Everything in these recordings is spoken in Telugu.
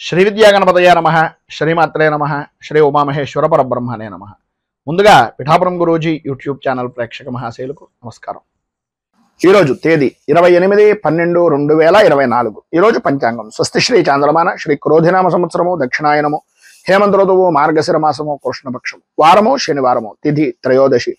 శ్రీ విద్యాగణపతయ నమః, శ్రీమాత్రే నమః, శ్రీ ఉమామహేశ్వర పరబ్రహ్మణే నమః. ముందుగా పిఠాపురం గురూజీ యూట్యూబ్ ఛానల్ ప్రేక్షక మహాశైలకు నమస్కారం. ఈరోజు తేదీ 28/12/2024. ఈరోజు పంచాంగం స్వస్తి శ్రీ చాంద్రమాన శ్రీ క్రోధినామ సంవత్సరము దక్షిణాయనము హేమంత ఋతువు మార్గశిర మాసము కృష్ణపక్షము వారము శనివారము తిథి త్రయోదశి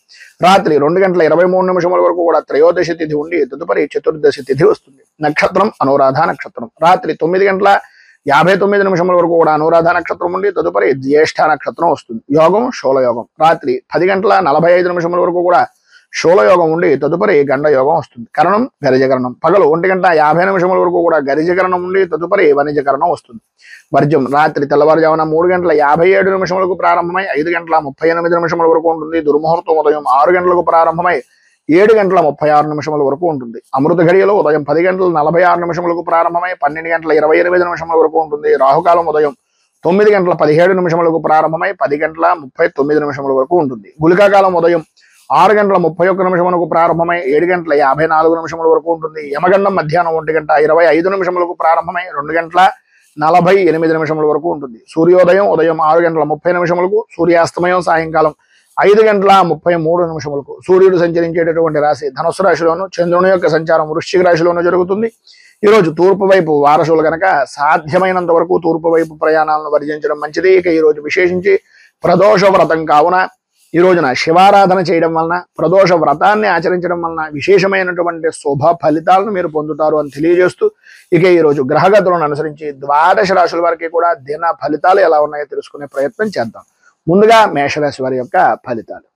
రాత్రి 2:23 వరకు కూడా త్రయోదశి తిథి ఉండి తదుపరి చతుర్దశి తిథి వస్తుంది. నక్షత్రం అనురాధ నక్షత్రం. రాత్రి 9:59 వరకు కూడా అనురాధ నక్షత్రం ఉండి తదుపరి జ్యేష్ఠ నక్షత్రం వస్తుంది. యోగం శూలయోగం. రాత్రి 10:45 వరకు కూడా శూలయోగం ఉండి తదుపరి గండ యోగం వస్తుంది. కరణం గరిజకరణం. పగలు 1:50 వరకు కూడా గరిజకరణం ఉండి తదుపరి వనిజకరణం వస్తుంది. వర్జం రాత్రి తెల్లవారుజామున 3:57 ప్రారంభమై 5:38 వరకు ఉంటుంది. దుర్ముహూర్తం ఉదయం 6 గంటలకు ప్రారంభమై 7:36 వరకు ఉంటుంది. అమృత ఘడియలు ఉదయం 10:46 ప్రారంభమై 12:28 వరకు ఉంటుంది. రాహుకాలం ఉదయం 9:17 ప్రారంభమై 10:39 వరకు ఉంటుంది. గుళికాకాలం ఉదయం 6:31 ప్రారంభమై 7:54 వరకు ఉంటుంది. యమగండం మధ్యాహ్నం 1:25 ప్రారంభమై 2:48 వరకు ఉంటుంది. సూర్యోదయం ఉదయం 6:30 సూర్యాస్తమయం సాయంకాలం 5:33 సూర్యుడు సంచరించేటటువంటి రాశి ధనుస్సు రాశిలోను, చంద్రుని యొక్క సంచారం వృశ్చిక రాశిలోను జరుగుతుంది. ఈరోజు తూర్పు వైపు వారసులు కనుక సాధ్యమైనంత వరకు తూర్పు వైపు ప్రయాణాలను వర్జించడం మంచిది. ఇక ఈరోజు విశేషించి ప్రదోష వ్రతం కావున ఈ రోజున శివారాధన చేయడం వలన, ప్రదోష వ్రతాన్ని ఆచరించడం వలన విశేషమైనటువంటి శుభ ఫలితాలను మీరు పొందుతారు అని తెలియజేస్తూ, ఇక ఈరోజు గ్రహగతులను అనుసరించి ద్వాదశ రాశుల వారికి కూడా దిన ఫలితాలు ఎలా ఉన్నాయో తెలుసుకునే ప్రయత్నం చేద్దాం. ముందుగా మేషరాశి వారి యొక్క ఫలితాలు.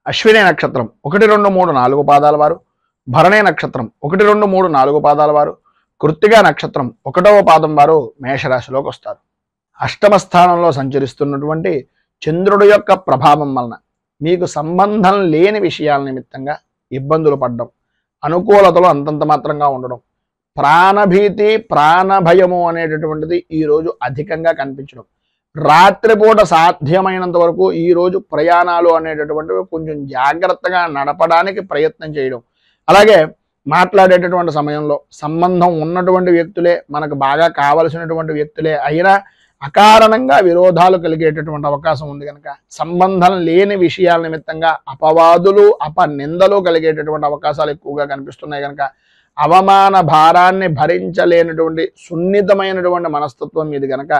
అశ్విని నక్షత్రం 1, 2, 3, 4 పాదాల వారు, భరణి నక్షత్రం 1, 2, 3, 4 పాదాల వారు, కృత్తికా నక్షత్రం 1వ పాదం వారు మేషరాశిలోకి వస్తారు. అష్టమ స్థానంలో సంచరిస్తున్నటువంటి చంద్రుడి యొక్క ప్రభావం వలన మీకు సంబంధం లేని విషయాల నిమిత్తంగా ఇబ్బందులు పడడం, అనుకూలతలు అంతంత మాత్రంగా ఉండడం, ప్రాణభీతి ప్రాణభయము అనేటటువంటిది ఈరోజు అధికంగా కనిపించడం, రాత్రిపూట సాధ్యమైనంత వరకు ఈరోజు ప్రయాణాలు అనేటటువంటివి కొంచెం జాగ్రత్తగా నడపడానికి ప్రయత్నం చేయడం, అలాగే మాట్లాడేటటువంటి సమయంలో సంబంధం ఉన్నటువంటి వ్యక్తులే, మనకు బాగా కావలసినటువంటి వ్యక్తులే అయినా అకారణంగా విరోధాలు కలిగేటటువంటి అవకాశం ఉంది కనుక సంబంధం లేని విషయాల నిమిత్తంగా అపవాదులు అపనిందలు కలిగేటటువంటి అవకాశాలు ఎక్కువగా కనిపిస్తున్నాయి కనుక అవమాన భారాన్ని భరించలేనటువంటి సున్నితమైనటువంటి మనస్తత్వం మీది కనుక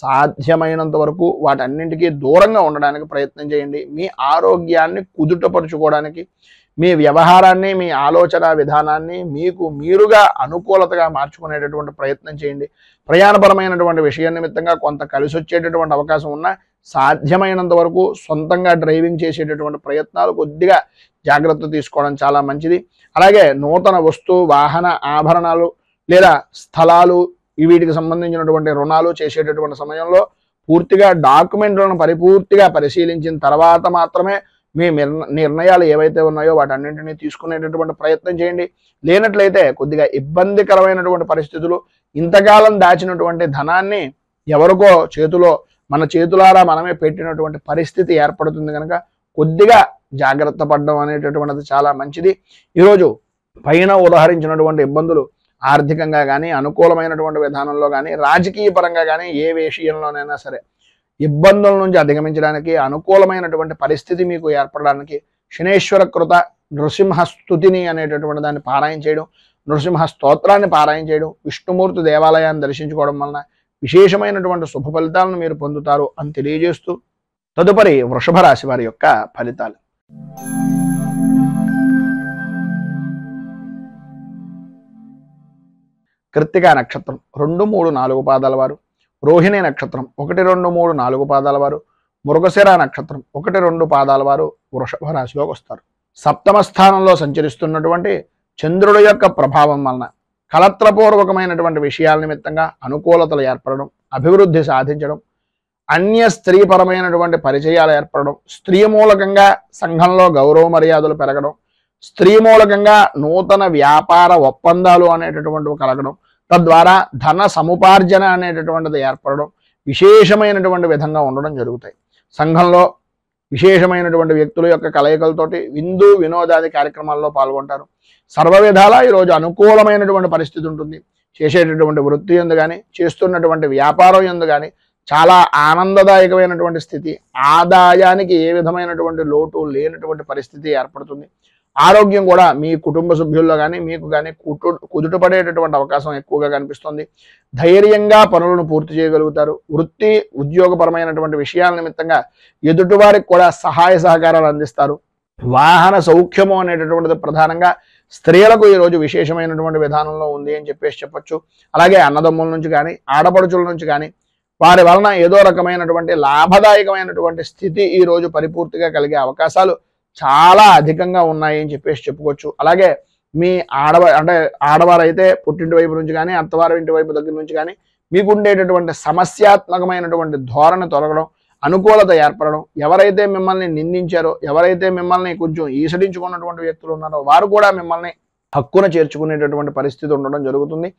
సాధ్యమైనంత వరకు వాటన్నింటికీ దూరంగా ఉండడానికి ప్రయత్నం చేయండి. మీ ఆరోగ్యాన్ని కుదుటపరుచుకోవడానికి, మీ వ్యవహారాన్ని, మీ ఆలోచన విధానాన్ని మీకు మీరుగా అనుకూలతగా మార్చుకునేటటువంటి ప్రయత్నం చేయండి. ప్రయాణపరమైనటువంటి విషయం నిమిత్తంగా కొంత కలిసి వచ్చేటటువంటి అవకాశం ఉన్నా సాధ్యమైనంత వరకు సొంతంగా డ్రైవింగ్ చేసేటటువంటి ప్రయత్నాలు కొద్దిగా జాగ్రత్త తీసుకోవడం చాలా మంచిది. అలాగే నూతన వస్తు వాహన ఆభరణాలు లేదా స్థలాలు వీటికి సంబంధించినటువంటి రుణాలు చేసేటటువంటి సమయంలో పూర్తిగా డాక్యుమెంట్లను పరిపూర్తిగా పరిశీలించిన తర్వాత మాత్రమే మీ నిర్ణయాలు ఏవైతే ఉన్నాయో వాటన్నింటినీ తీసుకునేటటువంటి ప్రయత్నం చేయండి. లేనట్లయితే కొద్దిగా ఇబ్బందికరమైనటువంటి పరిస్థితులు, ఇంతకాలం దాచినటువంటి ధనాన్ని ఎవరికో చేతిలో మన చేతులారా మనమే పెట్టినటువంటి పరిస్థితి ఏర్పడుతుంది కనుక కొద్దిగా జాగ్రత్త పడడం అనేటటువంటిది చాలా మంచిది. ఈరోజు పైన ఉదాహరించినటువంటి ఇబ్బందులు ఆర్థికంగా కానీ, అనుకూలమైనటువంటి విధానంలో కానీ, రాజకీయ పరంగా కానీ ఏ విషయంలోనైనా సరే ఇబ్బందుల నుంచి అధిగమించడానికి, అనుకూలమైనటువంటి పరిస్థితి మీకు ఏర్పడడానికి శనేశ్వర కృత నృసింహ స్తుతిని అనేటటువంటి దాన్ని పారాయణ చేయడం, నృసింహ స్తోత్రాన్ని పారాయణ చేయడం, విష్ణుమూర్తి దేవాలయాన్ని దర్శించుకోవడం వలన విశేషమైనటువంటి శుభ ఫలితాలను మీరు పొందుతారు అని తెలియజేస్తూ, తదుపరి వృషభ రాశి వారి యొక్క ఫలితాలు. కృత్తికా నక్షత్రం 2, 3, 4 పాదాల వారు, రోహిణి నక్షత్రం 1, 2, 3, 4 పాదాల వారు, మృగశిర నక్షత్రం 1, 2 పాదాల వారు వృషభ రాశిలోకి వస్తారు. సప్తమ స్థానంలో సంచరిస్తున్నటువంటి చంద్రుడి యొక్క ప్రభావం వలన కలత్రపూర్వకమైనటువంటి విషయాల నిమిత్తంగా అనుకూలతలు ఏర్పడడం, అభివృద్ధి సాధించడం, అన్య స్త్రీపరమైనటువంటి పరిచయాలు ఏర్పడడం, స్త్రీ మూలకంగా సంఘంలో గౌరవ మర్యాదలు పెరగడం, స్త్రీ మూలకంగా నూతన వ్యాపార ఒప్పందాలు అనేటటువంటివి కలగడం, తద్వారా ధన సముపార్జన అనేటటువంటిది ఏర్పడడం విశేషమైనటువంటి విధంగా ఉండడం జరుగుతాయి. సంఘంలో విశేషమైనటువంటి వ్యక్తుల యొక్క కలయికలతోటి విందు వినోదాది కార్యక్రమాల్లో పాల్గొంటారు. సర్వ విధాలా ఈరోజు అనుకూలమైనటువంటి పరిస్థితి ఉంటుంది. చేసేటటువంటి వృత్తి యందు కానీ, చేస్తున్నటువంటి వ్యాపారం యందు కానీ చాలా ఆనందదాయకమైనటువంటి స్థితి, ఆదాయానికి ఏ విధమైనటువంటి లోటు లేనటువంటి పరిస్థితి ఏర్పడుతుంది. ఆరోగ్యం కూడా మీ కుటుంబ సభ్యుల్లో కానీ మీకు కానీ కుదుటపడేటటువంటి అవకాశం ఎక్కువగా కనిపిస్తుంది. ధైర్యంగా పనులను పూర్తి చేయగలుగుతారు. వృత్తి ఉద్యోగపరమైనటువంటి విషయాల నిమిత్తంగా ఎదుటివారికి కూడా సహాయ సహకారాలు అందిస్తారు. వాహన సౌఖ్యము అనేటటువంటిది ప్రధానంగా స్త్రీలకు ఈరోజు విశేషమైనటువంటి విధానంలో ఉంది అని చెప్పొచ్చు. అలాగే అన్నదమ్ముల నుంచి కానీ, ఆడపడుచుల నుంచి కానీ వారి వలన ఏదో రకమైనటువంటి లాభదాయకమైనటువంటి స్థితి ఈరోజు పరిపూర్తిగా కలిగే అవకాశాలు చాలా అధికంగా ఉన్నాయి అని చెప్పుకోవచ్చు. అలాగే మీ ఆడవారైతే పుట్టింటి వైపు నుంచి కానీ, అత్తవారి ఇంటి వైపు దగ్గర నుంచి కానీ మీకు ఉండేటటువంటి సమస్యాత్మకమైనటువంటి ధోరణి తొలగడం, అనుకూలత ఏర్పడడం, ఎవరైతే మిమ్మల్ని నిందించారో, ఎవరైతే మిమ్మల్ని కొంచెం ఈసడించుకున్నటువంటి వ్యక్తులు ఉన్నారో వారు కూడా మిమ్మల్ని హక్కున చేర్చుకునేటటువంటి పరిస్థితి ఉండడం జరుగుతుంది.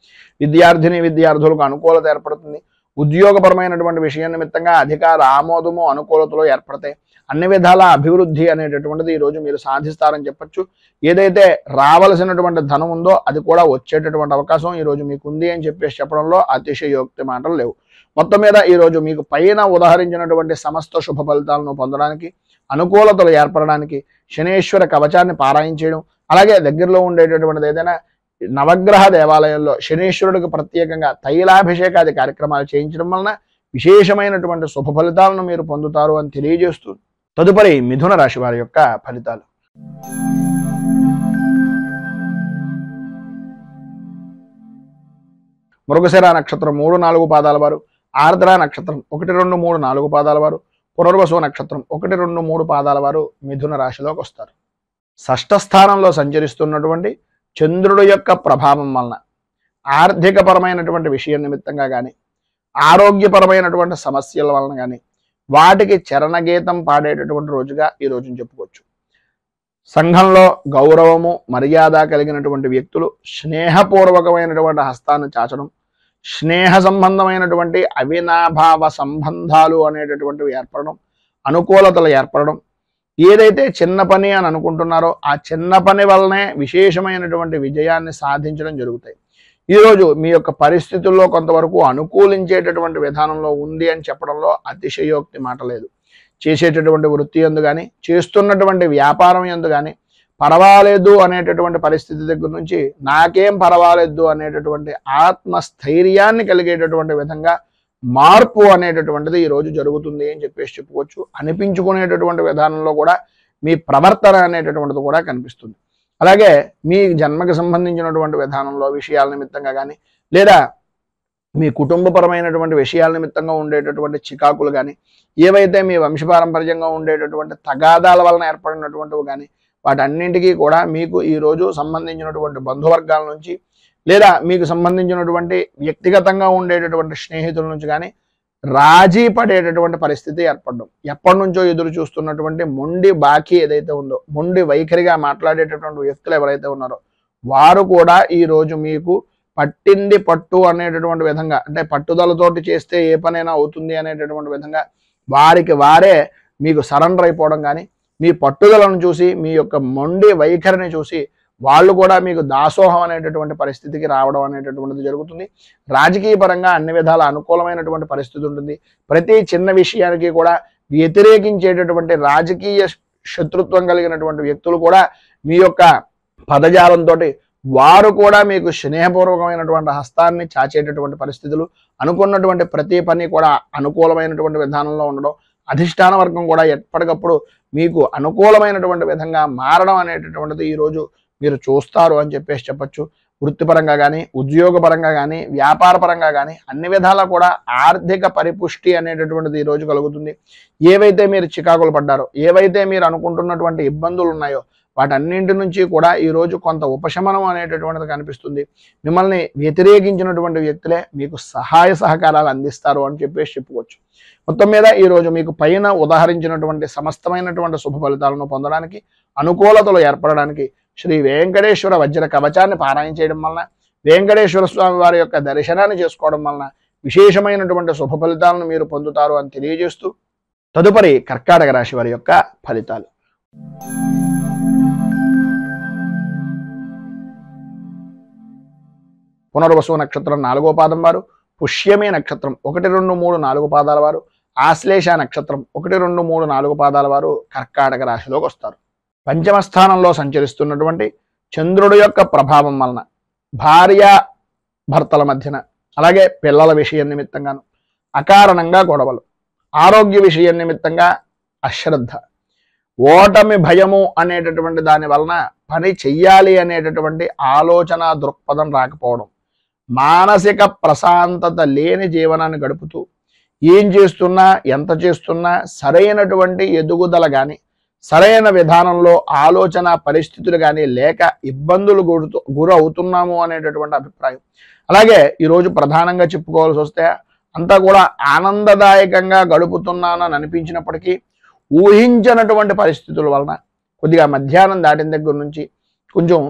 విద్యార్థులకు అనుకూలత ఏర్పడుతుంది. ఉద్యోగపరమైనటువంటి విషయం నిమిత్తంగా అధికార ఆమోదము అనుకూలతలో ఏర్పడతాయి. అన్ని విధాల అభివృద్ధి అనేటటువంటిది ఈరోజు మీరు సాధిస్తారని చెప్పొచ్చు. ఏదైతే రావలసినటువంటి ధనం ఉందో అది కూడా వచ్చేటటువంటి అవకాశం ఈరోజు మీకు ఉంది అని చెప్పడంలో అతిశయోక్తి మాటలు లేవు. మొత్తం మీద ఈరోజు మీకు పైన ఉదాహరించినటువంటి సమస్త శుభ ఫలితాలను పొందడానికి, అనుకూలతలు ఏర్పడడానికి శనేశ్వర కవచాన్ని పారాయించడం, అలాగే దగ్గరలో ఉండేటటువంటిది ఏదైనా నవగ్రహ దేవాలయంలో శనీశ్వరుడికి ప్రత్యేకంగా తైలాభిషేకాది కార్యక్రమాలు చేయించడం వలన విశేషమైనటువంటి శుభ ఫలితాలను మీరు పొందుతారు అని తెలియజేస్తూ తదుపరి మిథున రాశి వారి యొక్క ఫలితాలు. మృగశిర నక్షత్రం 3-4 పాదాల వారు, ఆర్ద్ర నక్షత్రం 1, 2, 3, 4 పాదాల వారు, పునర్వసు నక్షత్రం 1, 2, 3 పాదాల వారు మిథున రాశిలోకి వస్తారు. షష్ఠ స్థానంలో సంచరిస్తున్నటువంటి చంద్రుడు యొక్క ప్రభావం వలన ఆర్థికపరమైనటువంటి విషయం నిమిత్తంగా కానీ, ఆరోగ్యపరమైనటువంటి సమస్యల వలన కానీ వాటికి చరణగీతం పాడేటటువంటి రోజుగా ఈ రోజును చెప్పుకోవచ్చు. సంఘంలో గౌరవము మర్యాద కలిగినటువంటి వ్యక్తులు స్నేహపూర్వకమైనటువంటి హస్తాన్ని చాచడం, స్నేహ సంబంధమైనటువంటి అవినాభావ సంబంధాలు అనేటటువంటివి ఏర్పడడం, అనుకూలతలు ఏర్పడడం, ఏదైతే చిన్న పని అని అనుకుంటున్నారో ఆ చిన్న పని వల్లనే విశేషమైనటువంటి విజయాన్ని సాధించడం జరుగుతాయి. ఈరోజు మీ యొక్క పరిస్థితుల్లో కొంతవరకు అనుకూలించేటటువంటి విధానంలో ఉంది అని చెప్పడంలో అతిశయోక్తి మాట లేదు. చేసేటటువంటి వృత్తి యందు కానీ, చేస్తున్నటువంటి వ్యాపారం యందు కానీ పర్వాలేదు అనేటటువంటి పరిస్థితి దగ్గర నుంచి నాకేం పర్వాలేదు అనేటటువంటి ఆత్మస్థైర్యాన్ని కలిగేటటువంటి విధంగా మార్పు అనేటటువంటిది ఈరోజు జరుగుతుంది అని చెప్పుకోవచ్చు. అనిపించుకునేటటువంటి విధానంలో కూడా మీ ప్రవర్తన అనేటటువంటిది కూడా కనిపిస్తుంది. అలాగే మీ జన్మకి సంబంధించినటువంటి విధానంలో విషయాల నిమిత్తంగా కానీ, లేదా మీ కుటుంబపరమైనటువంటి విషయాల నిమిత్తంగా ఉండేటటువంటి చికాకులు కానీ, ఏవైతే మీ వంశపారంపర్యంగా ఉండేటటువంటి తగాదాల వలన ఏర్పడినటువంటివి కానీ వాటన్నింటికీ కూడా మీకు ఈరోజు సంబంధించినటువంటి బంధువర్గాల నుంచి, లేదా మీకు సంబంధించినటువంటి వ్యక్తిగతంగా ఉండేటటువంటి స్నేహితుల నుంచి కానీ రాజీ పడేటటువంటి పరిస్థితి ఏర్పడడం, ఎప్పటి నుంచో ఎదురు చూస్తున్నటువంటి మొండి బాకీ ఏదైతే ఉందో, మొండి వైఖరిగా మాట్లాడేటటువంటి వ్యక్తులు ఎవరైతే ఉన్నారో వారు కూడా ఈరోజు మీకు పట్టింది పట్టు అనేటటువంటి విధంగా, అంటే పట్టుదలతోటి చేస్తే ఏ పనైనా అవుతుంది అనేటటువంటి విధంగా వారికి వారే మీకు సరెండర్ అయిపోవడం కానీ, మీ పట్టుదలను చూసి, మీ యొక్క మొండి వైఖరిని చూసి వాళ్ళు కూడా మీకు దాసోహం అనేటటువంటి పరిస్థితికి రావడం అనేటటువంటిది జరుగుతుంది. రాజకీయ పరంగా అన్ని విధాల అనుకూలమైనటువంటి పరిస్థితి ఉంటుంది. ప్రతి చిన్న విషయానికి కూడా వ్యతిరేకించేటటువంటి రాజకీయ శత్రుత్వం కలిగినటువంటి వ్యక్తులు కూడా మీ యొక్క పదజాలంతో వారు కూడా మీకు స్నేహపూర్వకమైనటువంటి హస్తాన్ని చాచేటటువంటి పరిస్థితులు, అనుకున్నటువంటి ప్రతి పని కూడా అనుకూలమైనటువంటి విధానంలో ఉండడం, అధిష్టాన వర్గం కూడా ఎప్పటికప్పుడు మీకు అనుకూలమైనటువంటి విధంగా మారడం అనేటటువంటిది ఈరోజు మీరు చూస్తారు అని చెప్పొచ్చు. వృత్తిపరంగా కానీ, ఉద్యోగపరంగా కానీ, వ్యాపారపరంగా కానీ అన్ని విధాలా కూడా ఆర్థిక పరిపుష్టి అనేటటువంటిది ఈరోజు కలుగుతుంది. ఏవైతే మీరు చికాకులు పడ్డారో, ఏవైతే మీరు అనుకుంటున్నటువంటి ఇబ్బందులు ఉన్నాయో వాటన్నింటి నుంచి కూడా ఈరోజు కొంత ఉపశమనం అనేటటువంటిది కనిపిస్తుంది. మిమ్మల్ని వ్యతిరేకించినటువంటి వ్యక్తులే మీకు సహాయ సహకారాలు అందిస్తారు అని చెప్పుకోవచ్చు. మొత్తం మీద ఈరోజు మీకు పైన ఉదాహరించినటువంటి సమస్తమైనటువంటి శుభ ఫలితాలను పొందడానికి, అనుకూలతలు ఏర్పడడానికి శ్రీ వెంకటేశ్వర వజ్ర కవచాన్ని పారాయణ చేయడం వలన, వెంకటేశ్వర స్వామి వారి యొక్క దర్శనాన్ని చేసుకోవడం వలన విశేషమైనటువంటి శుభ ఫలితాలను మీరు పొందుతారు అని తెలియజేస్తూ తదుపరి కర్కాటక రాశి వారి యొక్క ఫలితాలు. పునర్వసు నక్షత్రం 4వ పాదం వారు, పుష్యమి నక్షత్రం 1, 2, 3, 4 పాదాల వారు, ఆశ్లేష నక్షత్రం 1, 2, 3, 4 పాదాల వారు కర్కాటక రాశిలోకి వస్తారు. పంచమ స్థానంలో సంచరిస్తున్నటువంటి చంద్రుడి యొక్క ప్రభావం వలన భార్య భర్తల మధ్యన, అలాగే పిల్లల విషయం నిమిత్తంగాను అకారణంగా గొడవలు, ఆరోగ్య విషయం నిమిత్తంగా అశ్రద్ధ, ఓటమి భయము అనేటటువంటి దాని వలన పని చెయ్యాలి అనేటటువంటి ఆలోచన దృక్పథం రాకపోవడం, మానసిక ప్రశాంతత లేని జీవనాన్ని గడుపుతూ ఏం చేస్తున్నా ఎంత చేస్తున్నా సరైనటువంటి ఎదుగుదల కానీ సరైన విధానంలో ఆలోచన పరిస్థితులు కానీ లేక ఇబ్బందులు గురి అవుతున్నాము అనేటటువంటి అభిప్రాయం. అలాగే ఈరోజు ప్రధానంగా చెప్పుకోవాల్సి వస్తే అంతా కూడా ఆనందదాయకంగా గడుపుతున్నానని అనిపించినప్పటికీ ఊహించినటువంటి పరిస్థితుల వలన కొద్దిగా మధ్యాహ్నం దాటిన దగ్గర నుంచి కొంచెం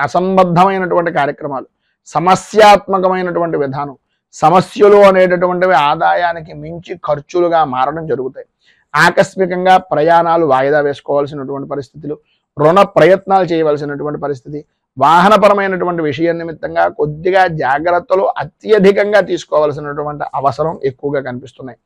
అసంబద్ధమైనటువంటి కార్యక్రమాలు, సమస్యాత్మకమైనటువంటి విధానం, సమస్యలు అనేటటువంటివి ఆదాయానికి మించి ఖర్చులుగా మారడం జరుగుతాయి. ఆకస్మికంగా ప్రయాణాలు వాయిదా వేసుకోవాల్సినటువంటి పరిస్థితులు, రుణ ప్రయత్నాలు చేయవలసినటువంటి పరిస్థితి, వాహనపరమైనటువంటి విషయం నిమిత్తంగా కొద్దిగా జాగ్రత్తలు అత్యధికంగా తీసుకోవాల్సినటువంటి అవసరం ఎక్కువగా కనిపిస్తున్నాయి.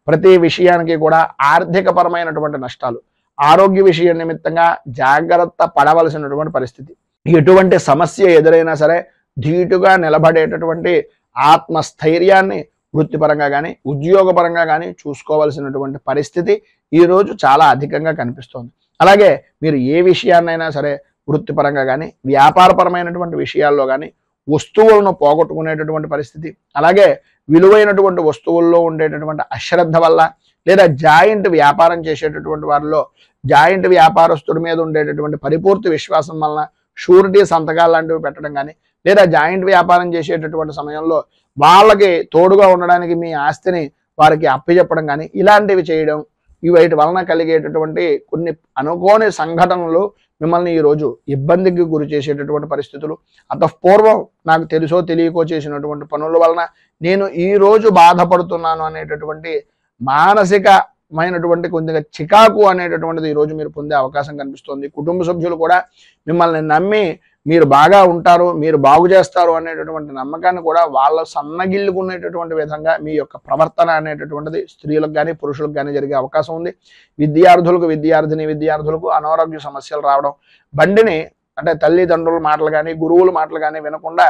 ప్రతి విషయానికి కూడా ఆర్థికపరమైనటువంటి నష్టాలు, ఆరోగ్య విషయం నిమిత్తంగా జాగ్రత్త పడవలసినటువంటి పరిస్థితి. ఎటువంటి సమస్య ఎదురైనా సరే ధీటుగా నిలబడేటటువంటి ఆత్మస్థైర్యాన్ని వృత్తిపరంగా కానీ ఉద్యోగపరంగా కానీ చూసుకోవాల్సినటువంటి పరిస్థితి ఈరోజు చాలా అధికంగా కనిపిస్తోంది. అలాగే మీరు ఏ విషయాన్నైనా సరే వృత్తిపరంగా కానీ వ్యాపారపరమైనటువంటి విషయాల్లో కానీ వస్తువులను పోగొట్టుకునేటటువంటి పరిస్థితి, అలాగే విలువైనటువంటి వస్తువుల్లో ఉండేటటువంటి అశ్రద్ధ వల్ల లేదా జాయింట్ వ్యాపారం చేసేటటువంటి వారిలో జాయింట్ వ్యాపారస్తుడి మీద ఉండేటటువంటి పరిపూర్తి విశ్వాసం వలన షూరిటీ సంతకాలు లాంటివి పెట్టడం కానీ లేదా జాయింట్ వ్యాపారం చేసేటటువంటి సమయంలో వాళ్ళకి తోడుగా ఉండడానికి మీ ఆస్తిని వారికి అప్పచెప్పడం కానీ ఇలాంటివి చేయడం, వీటి వలన కలిగేటటువంటి కొన్ని అనుకోని సంఘటనలు మిమ్మల్ని ఈరోజు ఇబ్బందికి గురి చేసేటటువంటి పరిస్థితులు, అంతఃపూర్వం నాకు తెలుసో తెలియకో చేసినటువంటి పనుల వలన నేను ఈరోజు బాధపడుతున్నాను అనేటటువంటి మానసికమైనటువంటి కొద్దిగా చికాకు అనేటటువంటిది ఈరోజు మీరు పొందే అవకాశం కనిపిస్తుంది. కుటుంబ సభ్యులు కూడా మిమ్మల్ని నమ్మి మీరు బాగా ఉంటారు, మీరు బాగు చేస్తారు అనేటటువంటి నమ్మకాన్ని కూడా వాళ్ళ సన్నగిల్లుకునేటటువంటి విధంగా మీ యొక్క ప్రవర్తన అనేటటువంటిది స్త్రీలకు కానీ పురుషులకు కానీ జరిగే అవకాశం ఉంది. విద్యార్థులకు అనారోగ్య సమస్యలు రావడం, బండిని అంటే తల్లిదండ్రుల మాటలు కానీ గురువుల మాటలు కానీ వినకుండా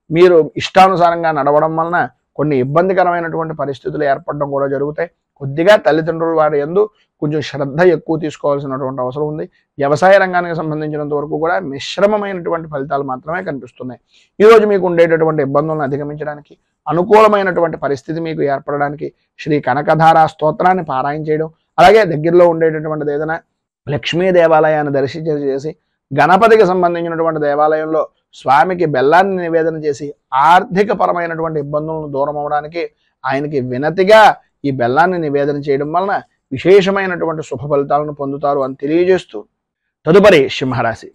మీరు ఇష్టానుసారంగా నడవడం వలన కొన్ని ఇబ్బందికరమైనటువంటి పరిస్థితులు ఏర్పడడం కూడా జరుగుతాయి. కొద్దిగా తల్లిదండ్రుల వారి యందు కొంచెం శ్రద్ధ ఎక్కువ తీసుకోవాల్సినటువంటి అవసరం ఉంది. వ్యవసాయ రంగానికి సంబంధించినంత వరకు కూడా మిశ్రమమైనటువంటి ఫలితాలు మాత్రమే కనిపిస్తున్నాయి. ఈరోజు మీకు ఉండేటటువంటి ఇబ్బందులను అధిగమించడానికి, అనుకూలమైనటువంటి పరిస్థితి మీకు ఏర్పడడానికి శ్రీ కనకధార స్తోత్రాన్ని పారాయణ చేయడం, అలాగే దగ్గరలో ఉండేటటువంటిది ఏదైనా లక్ష్మీ దేవాలయాన్ని దర్శించి చేసి గణపతికి సంబంధించినటువంటి దేవాలయంలో స్వామికి బెల్లాన్ని నివేదన చేసి ఆర్థిక పరమైనటువంటి ఇబ్బందులను దూరం అవడానికి ఆయనకి వినతిగా ఈ బెల్లాన్ని నివేదన చేయడం వలన విశేషమైనటువంటి శుభ ఫలితాలను పొందుతారు అని తెలియజేస్తూ తదుపరి సింహరాశి.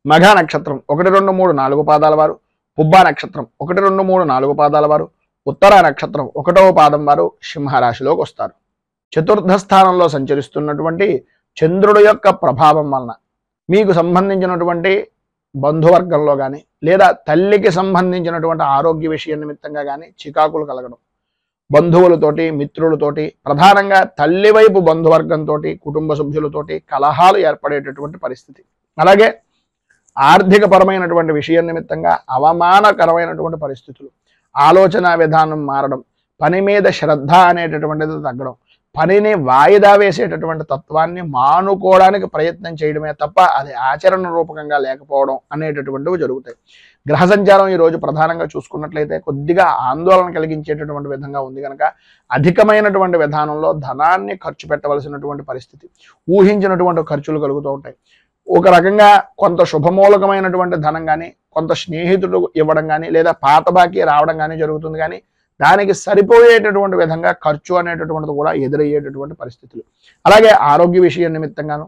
మఘ నక్షత్రం 1, 2, 3, 4 పాదాల వారు, పుబ్బా నక్షత్రం 1, 2, 3, 4 పాదాల వారు, ఉత్తర నక్షత్రం 1వ పాదం వారు సింహరాశిలోకి వస్తారు. చతుర్థ స్థానంలో సంచరిస్తున్నటువంటి చంద్రుడి యొక్క ప్రభావం వలన మీకు సంబంధించినటువంటి బంధువర్గంలో కానీ లేదా తల్లికి సంబంధించినటువంటి ఆరోగ్య విషయం నిమిత్తంగా కానీ చికాకులు కలగడం, బంధువులతోటి మిత్రులతోటి ప్రధానంగా తల్లి వైపు బంధువర్గంతో కుటుంబ సభ్యులతోటి కలహాలు ఏర్పడేటటువంటి పరిస్థితి, అలాగే ఆర్థిక పరమైనటువంటి విషయం నిమిత్తంగా అవమానకరమైనటువంటి పరిస్థితులు, ఆలోచన విధానం మారడం, పని మీద శ్రద్ధ అనేటటువంటిది తగ్గడం, పనిని వాయిదా వేసేటటువంటి తత్వాన్ని మానుకోవడానికి ప్రయత్నం చేయడమే తప్ప అది ఆచరణ రూపకంగా లేకపోవడం అనేటటువంటివి జరుగుతాయి. గ్రహ సంచారం ఈరోజు ప్రధానంగా చూసుకున్నట్లయితే కొద్దిగా ఆందోళన కలిగించేటటువంటి విధంగా ఉంది కనుక అధికమైనటువంటి విధానంలో ధనాన్ని ఖర్చు పెట్టవలసినటువంటి పరిస్థితి, ఊహించినటువంటి ఖర్చులు కలుగుతూ ఉంటాయి. ఒక రకంగా కొంత శుభమూలకమైనటువంటి ధనం కానీ కొంత స్నేహితుడు ఇవ్వడం కానీ లేదా పాత బాకీ రావడం కానీ జరుగుతుంది, కానీ దానికి సరిపోయేటటువంటి విధంగా ఖర్చు అనేటటువంటిది కూడా ఎదురయ్యేటటువంటి పరిస్థితులు, అలాగే ఆరోగ్య విషయం నిమిత్తంగాను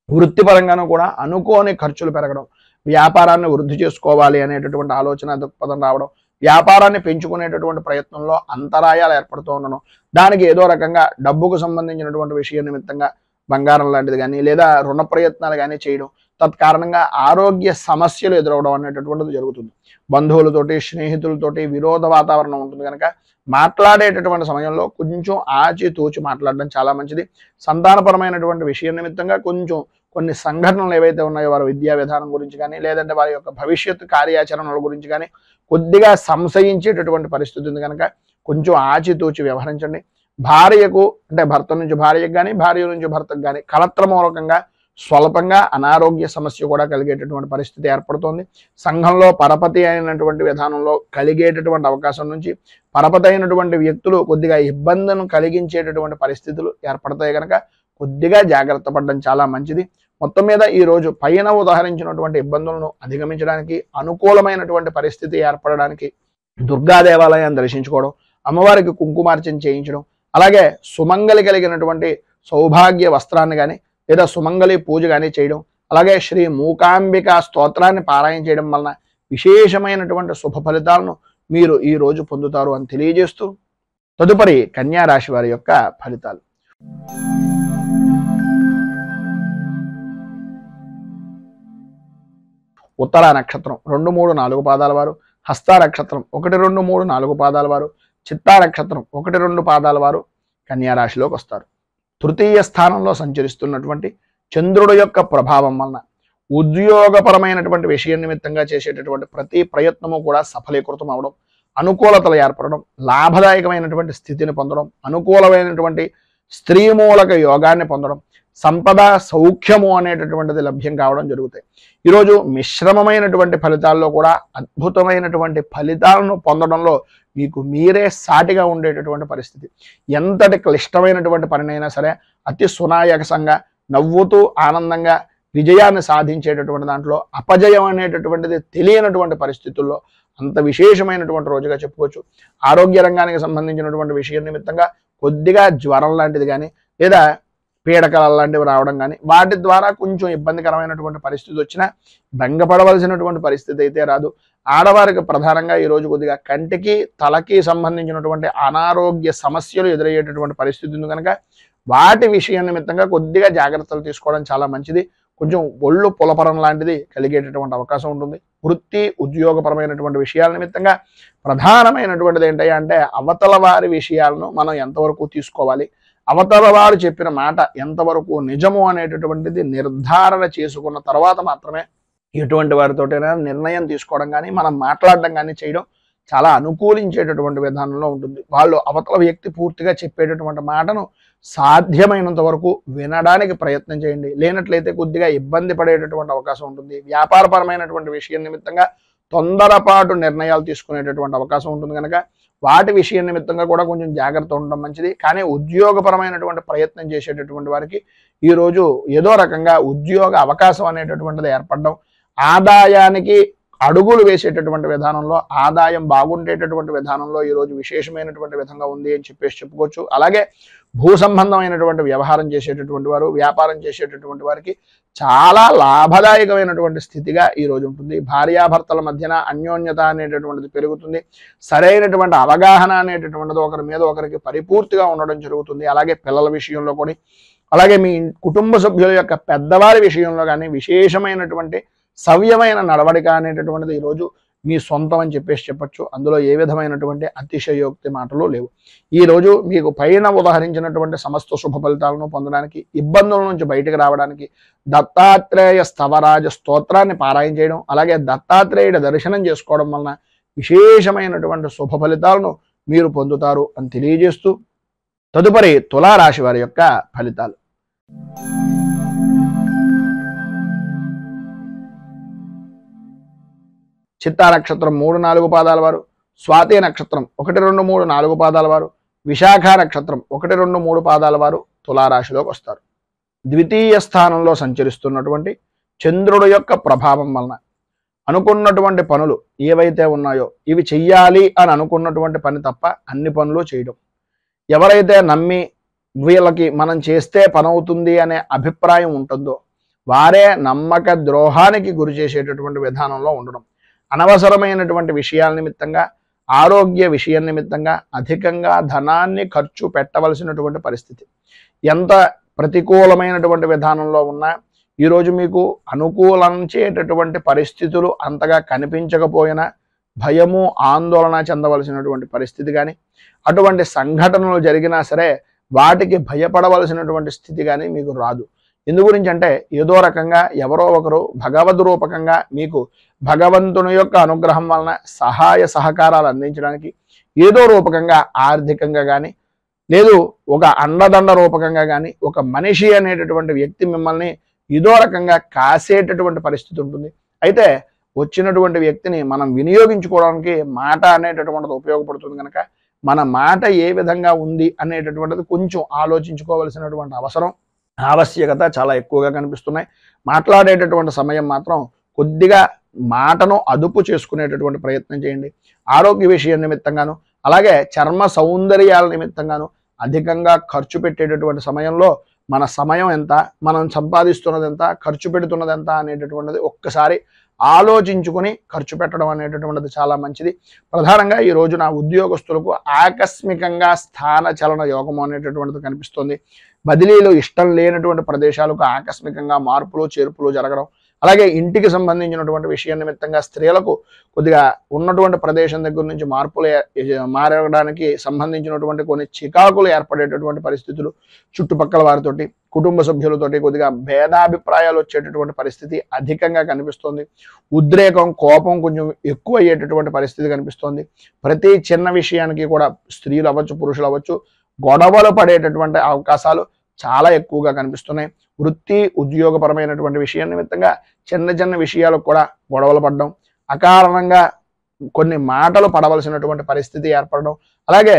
వృత్తిపరంగాను కూడా అనుకోని ఖర్చులు పెరగడం, వ్యాపారాన్ని వృద్ధి చేసుకోవాలి అనేటటువంటి ఆలోచన దృక్పథం రావడం, వ్యాపారాన్ని పెంచుకునేటటువంటి ప్రయత్నంలో అంతరాయాలు ఏర్పడుతూ ఉండడం, దానికి ఏదో రకంగా డబ్బుకు సంబంధించినటువంటి విషయం నిమిత్తంగా బంగారం లాంటిది కానీ లేదా రుణ ప్రయత్నాలు కానీ చేయడం, తత్కారణంగా ఆరోగ్య సమస్యలు ఎదురవడం అనేటటువంటిది జరుగుతుంది. బంధువులతోటి స్నేహితులతోటి విరోధ వాతావరణం ఉంటుంది కనుక మాట్లాడేటటువంటి సమయంలో కొంచెం ఆచితూచి మాట్లాడడం చాలా మంచిది. సంతానపరమైనటువంటి విషయం నిమిత్తంగా కొంచెం కొన్ని సంఘటనలు ఏవైతే ఉన్నాయో వారి విద్యా విధానం గురించి కానీ లేదంటే వారి యొక్క భవిష్యత్తు కార్యాచరణల గురించి కానీ కొద్దిగా సంశయించేటటువంటి పరిస్థితి ఉంది కనుక కొంచెం ఆచితూచి వ్యవహరించండి. భార్యకు అంటే భర్త నుంచి భార్యకు కానీ భార్య నుంచి భర్తకు కానీ కలత్ర మూలకంగా స్వల్పంగా అనారోగ్య సమస్య కూడా కలిగేటటువంటి పరిస్థితి ఏర్పడుతోంది. సంఘంలో పరపతి అయినటువంటి విధానంలో కలిగేటటువంటి అవకాశం నుంచి పరపతి అయినటువంటి వ్యక్తులు కొద్దిగా ఇబ్బందులను కలిగించేటటువంటి పరిస్థితులు ఏర్పడతాయి కనుక కొద్దిగా జాగ్రత్త పడడం చాలా మంచిది. మొత్తం మీద ఈ రోజు పైన ఉదాహరించినటువంటి ఇబ్బందులను అధిగమించడానికి అనుకూలమైనటువంటి పరిస్థితి ఏర్పడడానికి దుర్గా దేవాలయాన్ని దర్శించుకోవడం, అమ్మవారికి కుంకుమార్చన చేయించడం, అలాగే సుమంగలి కలిగినటువంటి సౌభాగ్య వస్త్రాన్ని కానీ లేదా సుమంగళి పూజ కానీ చేయడం, అలాగే శ్రీ మూకాంబిక స్తోత్రాన్ని పారాయణ చేయడం వలన విశేషమైనటువంటి శుభ ఫలితాలను మీరు ఈ రోజు పొందుతారు అని తెలియజేస్తూ తదుపరి కన్యా రాశి వారి యొక్క ఫలితాలు. ఉత్తర నక్షత్రం 2, 3, 4 పాదాల వారు, హస్త నక్షత్రం 1, 2, 3, 4 పాదాల వారు, చిత్తా నక్షత్రం 1, 2 పాదాల వారు కన్యా రాశిలోకి వస్తారు. తృతీయ స్థానంలో సంచరిస్తున్నటువంటి చంద్రుడు యొక్క ప్రభావం వలన ఉద్యోగపరమైనటువంటి విషయం నిమిత్తంగా చేసేటటువంటి ప్రతి ప్రయత్నము కూడా సఫలీకృతం అవడం, అనుకూలతలు ఏర్పడడం, లాభదాయకమైనటువంటి స్థితిని పొందడం, అనుకూలమైనటువంటి స్త్రీమూలక యోగాన్ని పొందడం, సంపద సౌఖ్యము అనేటటువంటిది లభ్యం కావడం జరుగుతాయి. ఈరోజు మిశ్రమమైనటువంటి ఫలితాల్లో కూడా అద్భుతమైనటువంటి ఫలితాలను పొందడంలో మీకు మీరే సాటిగా ఉండేటటువంటి పరిస్థితి. ఎంతటి క్లిష్టమైనటువంటి పనినైనా సరే అతి సునాయాసంగా నవ్వుతూ ఆనందంగా విజయాన్ని సాధించేటటువంటి దాంట్లో అపజయం అనేటటువంటిది తెలియనటువంటి పరిస్థితుల్లో అంత విశేషమైనటువంటి రోజుగా చెప్పుకోవచ్చు. ఆరోగ్య రంగానికి సంబంధించినటువంటి విషయం నిమిత్తంగా కొద్దిగా జ్వరం లాంటిది కానీ లేదా పీడకలు లాంటివి రావడం కానీ వాటి ద్వారా కొంచెం ఇబ్బందికరమైనటువంటి పరిస్థితి వచ్చినా భంగపడవలసినటువంటి పరిస్థితి అయితే రాదు. ఆడవారికి ప్రధానంగా ఈరోజు కొద్దిగా కంటికి తలకి సంబంధించినటువంటి అనారోగ్య సమస్యలు ఎదురయ్యేటటువంటి పరిస్థితి ఉంది కనుక వాటి విషయం నిమిత్తంగా కొద్దిగా జాగ్రత్తలు తీసుకోవడం చాలా మంచిది. కొంచెం ఒళ్ళు పులపరం లాంటిది కలిగేటటువంటి అవకాశం ఉంటుంది. వృత్తి ఉద్యోగపరమైనటువంటి విషయాల నిమిత్తంగా ప్రధానమైనటువంటిది ఏంటంటే అవతల వారి విషయాలను మనం ఎంతవరకు తీసుకోవాలి, అవతల వారు చెప్పిన మాట ఎంతవరకు నిజము అనేటటువంటిది నిర్ధారణ చేసుకున్న తర్వాత మాత్రమే ఎటువంటి వారితోటైనా నిర్ణయం తీసుకోవడం కానీ మనం మాట్లాడడం కానీ చేయడం చాలా అనుకూలించేటటువంటి విధానంలో ఉంటుంది. వాళ్ళు అవతల వ్యక్తి పూర్తిగా చెప్పేటటువంటి మాటను సాధ్యమైనంత వరకు వినడానికి ప్రయత్నం చేయండి. లేనట్లయితే కొద్దిగా ఇబ్బంది పడేటటువంటి అవకాశం ఉంటుంది. వ్యాపారపరమైనటువంటి విషయం నిమిత్తంగా తొందరపాటు నిర్ణయాలు తీసుకునేటటువంటి అవకాశం ఉంటుంది కనుక వాటి విషయం నిమిత్తంగా కూడా కొంచెం జాగ్రత్త ఉండడం మంచిది. కానీ ఉద్యోగపరమైనటువంటి ప్రయత్నం చేసేటటువంటి వారికి ఈరోజు ఏదో రకంగా ఉద్యోగ అవకాశం అనేటటువంటిది ఏర్పడడం, ఆదాయానికి అడుగులు వేసేటటువంటి విధానంలో ఆదాయం బాగుండేటటువంటి విధానంలో ఈరోజు విశేషమైనటువంటి విధంగా ఉంది అని చెప్పుకోవచ్చు. అలాగే భూ సంబంధమైనటువంటి వ్యవహారం చేసేటటువంటి వారు, వ్యాపారం చేసేటటువంటి వారికి చాలా లాభదాయకమైనటువంటి స్థితిగా ఈరోజు ఉంటుంది. భార్యాభర్తల మధ్యన అన్యోన్యత అనేటటువంటిది పెరుగుతుంది. సరైనటువంటి అవగాహన అనేటటువంటిది ఒకరి మీద ఒకరికి పరిపూర్తిగా ఉండడం జరుగుతుంది. అలాగే పిల్లల విషయంలో కూడా, అలాగే మీ కుటుంబ సభ్యుల యొక్క పెద్దవారి విషయంలో కానీ విశేషమైనటువంటి సవ్యమైన నడవడిక అనేటటువంటిది ఈరోజు మీ సొంతం అని చెప్పొచ్చు. అందులో ఏ విధమైనటువంటి అతిశయోక్తి మాటలు లేవు. ఈరోజు మీకు పైన ఉదాహరించినటువంటి సమస్త శుభ ఫలితాలను పొందడానికి, ఇబ్బందుల నుంచి బయటకు రావడానికి దత్తాత్రేయ స్తవరాజ స్తోత్రాన్ని పారాయణ చేయడం, అలాగే దత్తాత్రేయుడి దర్శనం చేసుకోవడం వలన విశేషమైనటువంటి శుభ ఫలితాలను మీరు పొందుతారు అని తెలియజేస్తూ తదుపరి తులారాశి వారి యొక్క ఫలితాలు. చిత్తా నక్షత్రం 3, 4 పాదాల వారు, స్వాతి నక్షత్రం 1, 2, 3, 4 పాదాల వారు, విశాఖ నక్షత్రం 1, 2, 3 పాదాల వారు తులారాశిలోకి వస్తారు. ద్వితీయ స్థానంలో సంచరిస్తున్నటువంటి చంద్రుడు యొక్క ప్రభావం వలన అనుకున్నటువంటి పనులు ఏవైతే ఉన్నాయో ఇవి చెయ్యాలి అని అనుకున్నటువంటి పని తప్ప అన్ని పనులు చేయడం, ఎవరైతే నమ్మి వీళ్ళకి మనం చేస్తే పని అవుతుంది అనే అభిప్రాయం ఉంటుందో వారే నమ్మక ద్రోహానికి గురి చేసేటటువంటి విధానంలో ఉండడం, అనవసరమైనటువంటి విషయాల నిమిత్తంగా, ఆరోగ్య విషయం నిమిత్తంగా అధికంగా ధనాన్ని ఖర్చు పెట్టవలసినటువంటి పరిస్థితి. ఎంత ప్రతికూలమైనటువంటి విధానంలో ఉన్నా ఈరోజు మీకు అనుకూలించేటటువంటి పరిస్థితులు అంతగా కనిపించకపోయినా భయము ఆందోళన చెందవలసినటువంటి పరిస్థితి కానీ, అటువంటి సంఘటనలు జరిగినా సరే వాటికి భయపడవలసినటువంటి స్థితి కానీ మీకు రాదు. ఎందు గురించి అంటే ఏదో రకంగా ఎవరో ఒకరు భగవద్ రూపకంగా మీకు భగవంతుని యొక్క అనుగ్రహం వలన సహాయ సహకారాలు అందించడానికి ఏదో రూపకంగా ఆర్థికంగా కానీ, లేదు ఒక అండదండ రూపకంగా కానీ, ఒక మనిషి అనేటటువంటి వ్యక్తి మిమ్మల్ని ఏదో రకంగా కాసేటటువంటి పరిస్థితి ఉంటుంది. అయితే వచ్చినటువంటి వ్యక్తిని మనం వినియోగించుకోవడానికి మాట అనేటటువంటిది ఉపయోగపడుతుంది కనుక మన మాట ఏ విధంగా ఉంది అనేటటువంటిది కొంచెం ఆలోచించుకోవలసినటువంటి ఆవశ్యకత చాలా ఎక్కువగా కనిపిస్తున్నాయి. మాట్లాడేటటువంటి సమయం మాత్రం కొద్దిగా మాటను అదుపు చేసుకునేటటువంటి ప్రయత్నం చేయండి. ఆరోగ్య విషయం నిమిత్తంగాను, అలాగే చర్మ సౌందర్యాల నిమిత్తంగాను అధికంగా ఖర్చు పెట్టేటటువంటి సమయంలో మన సమయం ఎంత, మనం సంపాదిస్తున్నది ఎంత, ఖర్చు పెడుతున్నది ఎంత అనేటటువంటిది ఒక్కసారి ఆలోచించుకొని ఖర్చు పెట్టడం అనేటటువంటిది చాలా మంచిది. ప్రధానంగా ఈ రోజున ఉద్యోగస్తులకు ఆకస్మికంగా స్థాన చలన యోగము అనేటటువంటిది కనిపిస్తుంది. బదిలీలు ఇష్టం లేనటువంటి ప్రదేశాలకు ఆకస్మికంగా మార్పులు చేర్పులు జరగడం, అలాగే ఇంటికి సంబంధించినటువంటి విషయం నిమిత్తంగా స్త్రీలకు కొద్దిగా ఉన్నటువంటి ప్రదేశం దగ్గర నుంచి మారడానికి సంబంధించినటువంటి కొన్ని చికాకులు ఏర్పడేటటువంటి పరిస్థితులు, చుట్టుపక్కల వారితోటి కుటుంబ సభ్యులతోటి కొద్దిగా భేదాభిప్రాయాలు వచ్చేటటువంటి పరిస్థితి అధికంగా కనిపిస్తోంది. ఉద్రేకం కోపం కొంచెం ఎక్కువ అయ్యేటటువంటి పరిస్థితి కనిపిస్తోంది. ప్రతి చిన్న విషయానికి కూడా స్త్రీలు అవ్వచ్చు పురుషులు అవ్వచ్చు గొడవలు పడేటటువంటి అవకాశాలు చాలా ఎక్కువగా కనిపిస్తున్నాయి. వృత్తి ఉద్యోగపరమైనటువంటి విషయం నిమిత్తంగా చిన్న చిన్న విషయాలకు కూడా గొడవలు పడడం, అకారణంగా కొన్ని మాటలు పడవలసినటువంటి పరిస్థితి ఏర్పడడం, అలాగే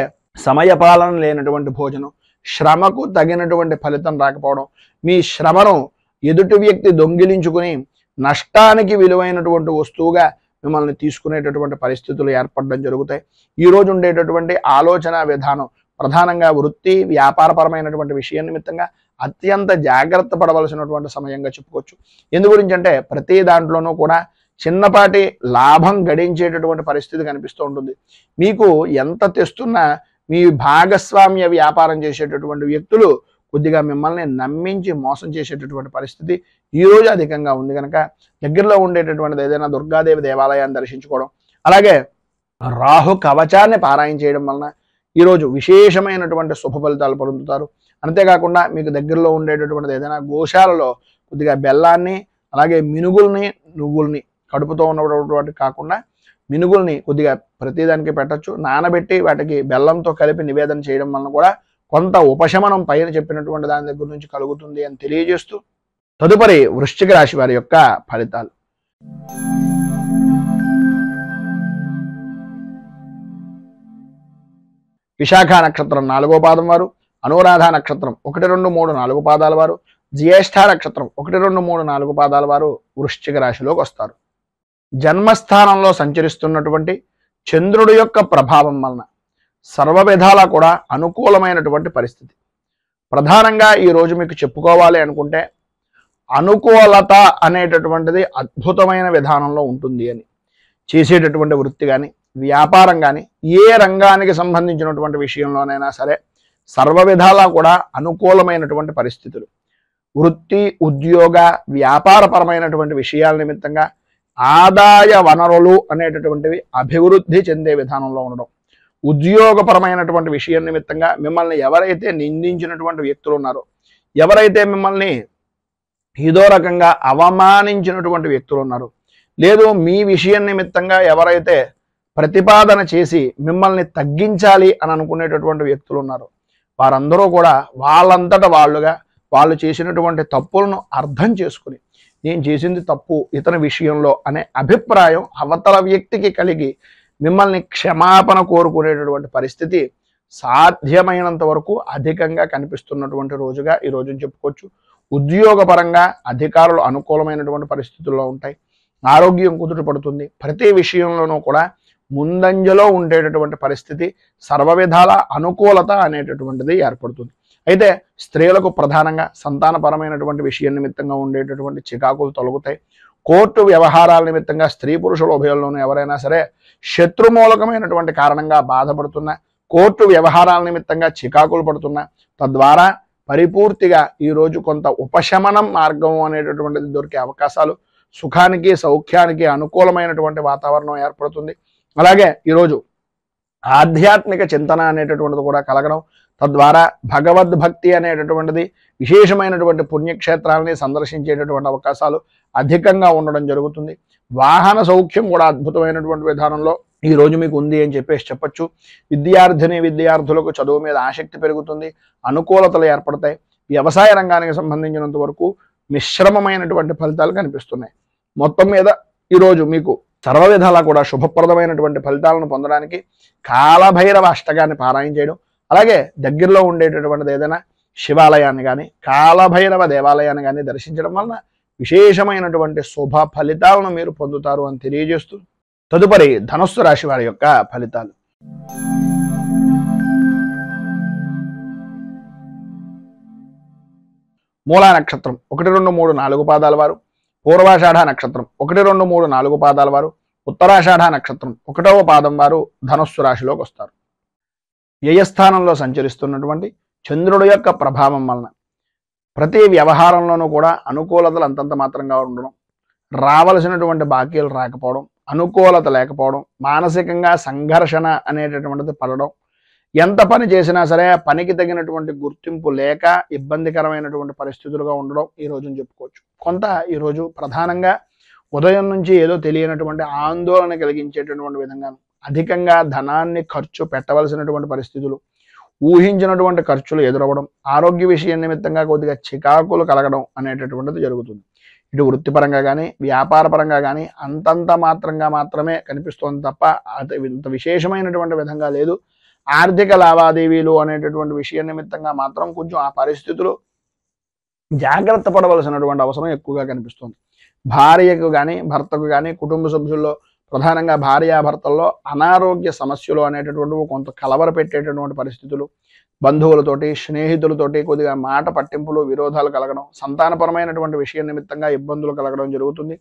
సమయపాలన లేనటువంటి భోజనం, శ్రమకు తగినటువంటి ఫలితం రాకపోవడం, మీ శ్రమను ఎదుటి వ్యక్తి దొంగిలించుకుని నష్టానికి విలువైనటువంటి వస్తువుగా మిమ్మల్ని తీసుకునేటటువంటి పరిస్థితులు ఏర్పడడం జరుగుతాయి. ఈరోజు ఉండేటటువంటి ఆలోచన విధానం ప్రధానంగా వృత్తి వ్యాపారపరమైనటువంటి విషయం నిమిత్తంగా అత్యంత జాగ్రత్త పడవలసినటువంటి సమయంగా చెప్పుకోవచ్చు. ఎందు గురించి అంటే ప్రతి దాంట్లోనూ కూడా చిన్నపాటి లాభం గడించేటటువంటి పరిస్థితి కనిపిస్తూ ఉంటుంది. మీకు ఎంత తెస్తున్నా మీ భాగస్వామ్య వ్యాపారం చేసేటటువంటి వ్యక్తులు కొద్దిగా మిమ్మల్ని నమ్మించి మోసం చేసేటటువంటి పరిస్థితి ఈరోజు అధికంగా ఉంది కనుక దగ్గరలో ఉండేటటువంటిది ఏదైనా దుర్గాదేవి దేవాలయాన్ని దర్శించుకోవడం, అలాగే రాహు కవచాన్ని పారాయణ చేయడం వలన ఈరోజు విశేషమైనటువంటి శుభ ఫలితాలు పొందుతారు. అంతేకాకుండా మీకు దగ్గరలో ఉండేటటువంటిది ఏదైనా గోశాలలో కొద్దిగా బెల్లాన్ని, అలాగే మినుగుల్ని, నువ్వుల్ని కడుపుతో ఉన్నటువంటి కాకుండా మినుగుల్ని కొద్దిగా ప్రతిదానికి పెట్టచ్చు, నానబెట్టి వాటికి బెల్లంతో కలిపి నివేదన చేయడం వలన కూడా కొంత ఉపశమనం పైన చెప్పినటువంటి దాని దగ్గర నుంచి కలుగుతుంది అని తెలియజేస్తూ తదుపరి వృశ్చిక రాశి వారి యొక్క ఫలితాలు. విశాఖ నక్షత్రం 4వ పాదం వారు, అనురాధ నక్షత్రం 1, 2, 3, 4 పాదాల వారు, జ్యేష్ఠ నక్షత్రం 1, 2, 3, 4 పాదాల వారు వృశ్చిక రాశిలోకి వస్తారు. జన్మస్థానంలో సంచరిస్తున్నటువంటి చంద్రుడి యొక్క ప్రభావం వలన సర్వ విధాలా కూడా అనుకూలమైనటువంటి పరిస్థితి. ప్రధానంగా ఈరోజు మీకు చెప్పుకోవాలి అనుకుంటే అనుకూలత అనేటటువంటిది అద్భుతమైన విధానంలో ఉంటుంది అని. చేసేటటువంటి వృత్తి కానీ వ్యాపారం కానీ ఏ రంగానికి సంబంధించినటువంటి విషయంలోనైనా సరే సర్వ విధాలా కూడా అనుకూలమైనటువంటి పరిస్థితులు. వృత్తి ఉద్యోగ వ్యాపారపరమైనటువంటి విషయాల నిమిత్తంగా ఆదాయ వనరులు అనేటటువంటివి అభివృద్ధి చెందే విధానంలో ఉండడం, ఉద్యోగపరమైనటువంటి విషయం నిమిత్తంగా మిమ్మల్ని ఎవరైతే నిందించినటువంటి వ్యక్తులు ఉన్నారో, ఎవరైతే మిమ్మల్ని ఏదో రకంగా అవమానించినటువంటి వ్యక్తులు ఉన్నారో, లేదు మీ విషయం నిమిత్తంగా ఎవరైతే ప్రతిపాదన చేసి మిమ్మల్ని తగ్గించాలి అని అనుకునేటటువంటి వ్యక్తులు ఉన్నారు, వారందరూ కూడా వాళ్ళంతట వాళ్ళుగా వాళ్ళు చేసినటువంటి తప్పులను అర్థం చేసుకుని నేను చేసింది తప్పు ఇతని విషయంలో అనే అభిప్రాయం అవతల వ్యక్తికి కలిగి మిమ్మల్ని క్షమాపణ కోరుకునేటటువంటి పరిస్థితి సాధ్యమైనంత వరకు అధికంగా కనిపిస్తున్నటువంటి రోజుగా ఈ రోజుని చెప్పుకోవచ్చు. ఉద్యోగపరంగా అధికారులు అనుకూలమైనటువంటి పరిస్థితుల్లో ఉంటాయి. ఆరోగ్యం కుదుట పడుతుంది. ప్రతి విషయంలోనూ కూడా ముందంజలో ఉండేటటువంటి పరిస్థితి, సర్వ విధాల అనుకూలత అనేటటువంటిది ఏర్పడుతుంది. అయితే స్త్రీలకు ప్రధానంగా సంతానపరమైనటువంటి విషయం నిమిత్తంగా ఉండేటటువంటి చికాకులు తొలగుతాయి. కోర్టు వ్యవహారాల నిమిత్తంగా స్త్రీ పురుషుల ఉభయంలోనూ ఎవరైనా సరే శత్రుమూలకమైనటువంటి కారణంగా బాధపడుతున్నా, కోర్టు వ్యవహారాల నిమిత్తంగా చికాకులు పడుతున్నా, తద్వారా పరిపూర్తిగా ఈరోజు కొంత ఉపశమనం మార్గం అనేటటువంటిది దొరికే అవకాశాలు, సుఖానికి సౌఖ్యానికి అనుకూలమైనటువంటి వాతావరణం ఏర్పడుతుంది. అలాగే ఈరోజు ఆధ్యాత్మిక చింతన అనేటటువంటిది కూడా కలగడం, తద్వారా భగవద్భక్తి అనేటటువంటిది విశేషమైనటువంటి పుణ్యక్షేత్రాలని సందర్శించేటటువంటి అవకాశాలు అధికంగా ఉండడం జరుగుతుంది. వాహన సౌఖ్యం కూడా అద్భుతమైనటువంటి విధానంలో ఈ రోజు మీకు ఉంది అని చెప్పొచ్చు. విద్యార్థులకు చదువు మీద ఆసక్తి పెరుగుతుంది, అనుకూలతలు ఏర్పడతాయి. వ్యవసాయ రంగానికి సంబంధించినంత వరకు మిశ్రమమైనటువంటి ఫలితాలు కనిపిస్తున్నాయి. మొత్తం మీద ఈరోజు మీకు సర్వ విధాలా కూడా శుభప్రదమైనటువంటి ఫలితాలను పొందడానికి కాలభైరవ అష్టకాన్ని పారాయణ చేయడం, అలాగే దగ్గరలో ఉండేటటువంటిది ఏదైనా శివాలయాన్ని కానీ కాలభైరవ దేవాలయాన్ని కానీ దర్శించడం వలన విశేషమైనటువంటి శుభ ఫలితాలను మీరు పొందుతారు అని తెలియజేస్తూ, తదుపరి ధనుస్సు రాశి వారి యొక్క ఫలితాలు. మూలా నక్షత్రం 1, 2, 3, 4 పాదాల వారు, పూర్వాషాఢ నక్షత్రం 1, 2, 3, 4 పాదాల వారు, ఉత్తరాషాఢ నక్షత్రం 1వ పాదం వారు ధనుస్సు రాశిలోకి వస్తారు. వ్యయస్థానంలో సంచరిస్తున్నటువంటి చంద్రుడి యొక్క ప్రభావం వలన ప్రతి వ్యవహారంలోనూ కూడా అనుకూలతలు అంతంత మాత్రంగా ఉండడం, రావలసినటువంటి బాకీలు రాకపోవడం, అనుకూలత లేకపోవడం, మానసికంగా సంఘర్షణ అనేటటువంటిది పడడం, ఎంత పని చేసినా సరే పనికి తగినటువంటి గుర్తింపు లేక ఇబ్బందికరమైనటువంటి పరిస్థితులుగా ఉండడం ఈ రోజున చెప్పుకోవచ్చు. కొంత ఈరోజు ప్రధానంగా ఉదయం నుంచి ఏదో తెలియనటువంటి ఆందోళన కలిగించేటటువంటి విధంగా అధికంగా ధనాన్ని ఖర్చు పెట్టవలసినటువంటి పరిస్థితులు, ఊహించినటువంటి ఖర్చులు ఎదురవ్వడం, ఆరోగ్య విషయం నిమిత్తంగా కొద్దిగా చికాకులు కలగడం అనేటటువంటిది జరుగుతుంది. ఇటు వృత్తిపరంగా కానీ వ్యాపార పరంగా కానీ అంతంత మాత్రంగా మాత్రమే కనిపిస్తోంది తప్ప ఇంత విశేషమైనటువంటి విధంగా లేదు. ఆర్థిక లావాదేవీలు అనేటటువంటి విషయం నిమిత్తంగా మాత్రం కొంచెం ఆ పరిస్థితులు జాగ్రత్త పడవలసినటువంటి అవసరం ఎక్కువగా కనిపిస్తుంది. భార్యకు కానీ భర్తకు కానీ కుటుంబ సభ్యుల్లో ప్రధానంగా భార్యాభర్తల్లో అనారోగ్య సమస్యలు అనేటటువంటివి కొంత కలవర పెట్టేటటువంటి పరిస్థితులు, బంధువులతోటి స్నేహితులతోటి కొద్దిగా మాట పట్టింపులు విరోధాలు కలగడం, సంతానపరమైనటువంటి విషయం నిమిత్తంగా ఇబ్బందులు కలగడం జరుగుతుంది.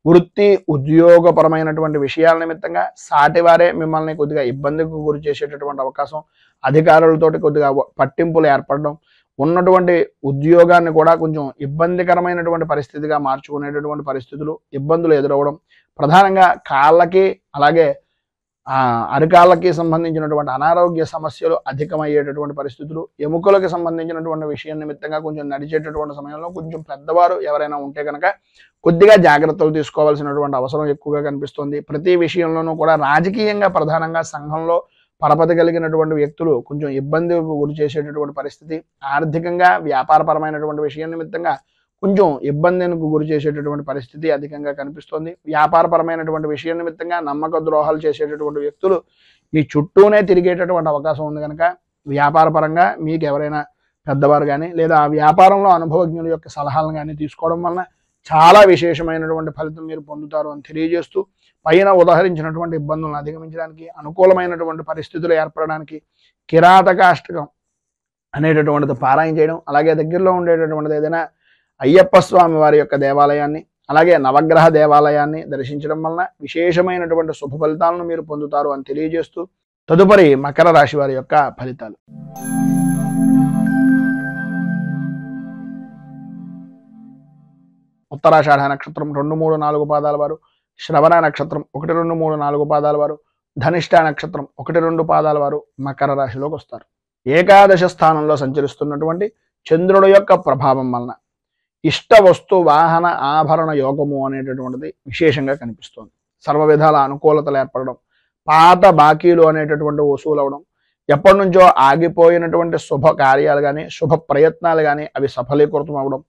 వృత్తి ఉద్యోగపరమైనటువంటి విషయాల నిమిత్తంగా సాటివారే మిమ్మల్ని కొద్దిగా ఇబ్బందికి గురి చేసేటటువంటి అవకాశం, అధికారులతోటి కొద్దిగా పట్టింపులు ఏర్పడడం, ఉన్నటువంటి ఉద్యోగాన్ని కూడా కొంచెం ఇబ్బందికరమైనటువంటి పరిస్థితిగా మార్చుకునేటటువంటి పరిస్థితులు, ఇబ్బందులు ఎదురవ్వడం, ప్రధానంగా కాళ్ళకి అలాగే అరికాళ్ళకి సంబంధించినటువంటి అనారోగ్య సమస్యలు అధికమయ్యేటటువంటి పరిస్థితులు, ఎముకలకు సంబంధించినటువంటి విషయం నిమిత్తంగా కొంచెం నడిచేటటువంటి సమయంలో కొంచెం పెద్దవారు ఎవరైనా ఉంటే కనుక కొద్దిగా జాగ్రత్తలు తీసుకోవాల్సినటువంటి అవసరం ఎక్కువగా కనిపిస్తుంది. ప్రతి విషయంలోనూ కూడా రాజకీయంగా ప్రధానంగా సంఘంలో పరపతి కలిగినటువంటి వ్యక్తులు కొంచెం ఇబ్బందికి గురి చేసేటటువంటి పరిస్థితి, ఆర్థికంగా వ్యాపారపరమైనటువంటి విషయం నిమిత్తంగా కొంచెం ఇబ్బందికి గురి చేసేటటువంటి పరిస్థితి అధికంగా కనిపిస్తుంది. వ్యాపారపరమైనటువంటి విషయం నిమిత్తంగా నమ్మక ద్రోహాలు చేసేటటువంటి వ్యక్తులు మీ చుట్టూనే తిరిగేటటువంటి అవకాశం ఉంది కనుక వ్యాపారపరంగా మీకు ఎవరైనా పెద్దవారు కానీ లేదా ఆ వ్యాపారంలో అనుభవజ్ఞుల యొక్క సలహాలను కానీ తీసుకోవడం వలన చాలా విశేషమైనటువంటి ఫలితం మీరు పొందుతారు అని తెలియజేస్తూ, పైన ఉదహరించినటువంటి ఇబ్బందులను అధిగమించడానికి అనుకూలమైనటువంటి పరిస్థితులు ఏర్పడడానికి కిరాతకాష్టకం అనేటటువంటిది పారాయణ చేయడం, అలాగే దగ్గరలో ఉండేటటువంటిది ఏదైనా అయ్యప్ప స్వామి వారి యొక్క దేవాలయాన్ని అలాగే నవగ్రహ దేవాలయాన్ని దర్శించడం వలన విశేషమైనటువంటి శుభ ఫలితాలను మీరు పొందుతారు అని తెలియజేస్తూ, తదుపరి మకర రాశి వారి యొక్క ఫలితాలు. ఉత్తరాషాఢ నక్షత్రం 2, 3, 4 పాదాల వారు, శ్రవణ నక్షత్రం 1, 2, 3, 4 పాదాల వారు, ధనిష్ట నక్షత్రం 1, 2 పాదాల వారు మకర రాశిలోకి వస్తారు. ఏకాదశ స్థానంలో సంచరిస్తున్నటువంటి చంద్రుడి యొక్క ప్రభావం వలన ఇష్ట వస్తు వాహన ఆభరణ యోగము అనేటటువంటిది విశేషంగా కనిపిస్తుంది. సర్వ విధాల అనుకూలతలు ఏర్పడడం, పాత బాకీలు అనేటటువంటి వసూలు అవడం, ఎప్పటి నుంచో ఆగిపోయినటువంటి శుభ కార్యాలు కానీ శుభ ప్రయత్నాలు కానీ అవి సఫలీకృతం అవడం,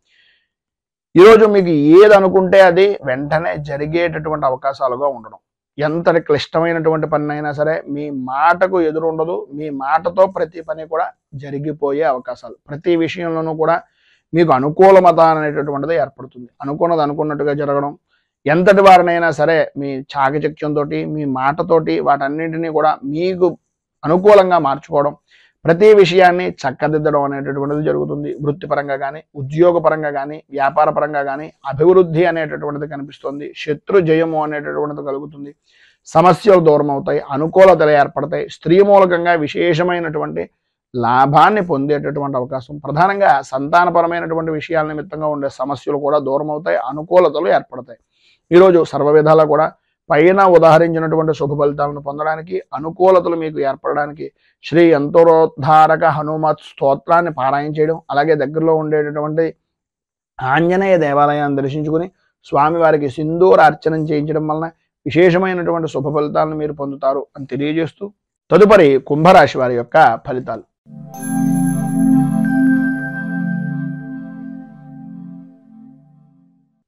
ఈరోజు మీకు ఏది అనుకుంటే అది వెంటనే జరిగేటటువంటి అవకాశాలుగా ఉండడం, ఎంతటి క్లిష్టమైనటువంటి పని అయినా సరే మీ మాటకు ఎదురు ఉండదు, మీ మాటతో ప్రతి పని కూడా జరిగిపోయే అవకాశాలు, ప్రతి విషయంలోనూ కూడా మీకు అనుకూలమత అనేటటువంటిది ఏర్పడుతుంది. అనుకున్నది అనుకున్నట్టుగా జరగడం, ఎంతటి వారినైనా సరే మీ చాకచక్యంతో మీ మాటతోటి వాటన్నింటినీ కూడా మీకు అనుకూలంగా మార్చుకోవడం, ప్రతి విషయాన్ని చక్కదిద్దడం అనేటటువంటిది జరుగుతుంది. వృత్తిపరంగా కానీ, ఉద్యోగపరంగా కానీ, వ్యాపార పరంగా కానీ అభివృద్ధి అనేటటువంటిది కనిపిస్తుంది. శత్రు జయము అనేటటువంటిది కలుగుతుంది. సమస్యలు దూరం అవుతాయి, అనుకూలతలు ఏర్పడతాయి. స్త్రీ మూలకంగా విశేషమైనటువంటి లాభాన్ని పొందేటటువంటి అవకాశం, ప్రధానంగా సంతానపరమైనటువంటి విషయాల నిమిత్తంగా ఉండే సమస్యలు కూడా దూరం అవుతాయి, అనుకూలతలు ఏర్పడతాయి. ఈరోజు సర్వ విధాలా కూడా పైన ఉదాహరించినటువంటి శుభ ఫలితాలను పొందడానికి, అనుకూలతలు మీకు ఏర్పడడానికి శ్రీ యంత్రోద్ధారక హనుమత్ స్తోత్రాన్ని పారాయణ చేయడం, అలాగే దగ్గరలో ఉండేటటువంటి ఆంజనేయ దేవాలయాన్ని దర్శించుకుని స్వామివారికి సింధూర అర్చనం చేయించడం వలన విశేషమైనటువంటి శుభ ఫలితాలను మీరు పొందుతారు అని తెలియజేస్తూ, తదుపరి కుంభరాశి వారి యొక్క ఫలితాలు.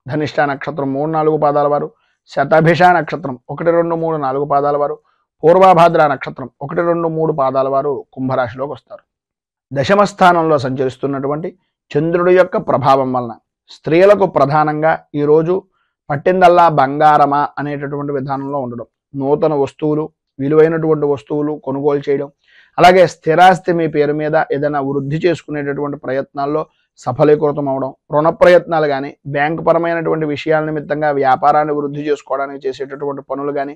ధనిష్ట నక్షత్రం 3-4 పాదాల వారు, శతభిష నక్షత్రం 1, 2, 3, 4 పాదాల వారు, పూర్వభాద్ర నక్షత్రం 1, 2, 3 పాదాల వారు కుంభరాశిలోకి వస్తారు. దశమ స్థానంలో సంచరిస్తున్నటువంటి చంద్రుడి యొక్క ప్రభావం వలన స్త్రీలకు ప్రధానంగా ఈరోజు పట్టిందల్లా బంగారమా అనేటటువంటి విధానంలో ఉండడం, నూతన వస్తువులు, విలువైనటువంటి వస్తువులు కొనుగోలు చేయడం, అలాగే స్థిరాస్తి మీ పేరు మీద ఏదైనా వృద్ధి చేసుకునేటటువంటి ప్రయత్నాల్లో సఫలీకృతం అవడం, రుణ ప్రయత్నాలు కానీ, బ్యాంకు పరమైనటువంటి విషయాల నిమిత్తంగా వ్యాపారాన్ని వృద్ధి చేసుకోవడానికి చేసేటటువంటి పనులు కానీ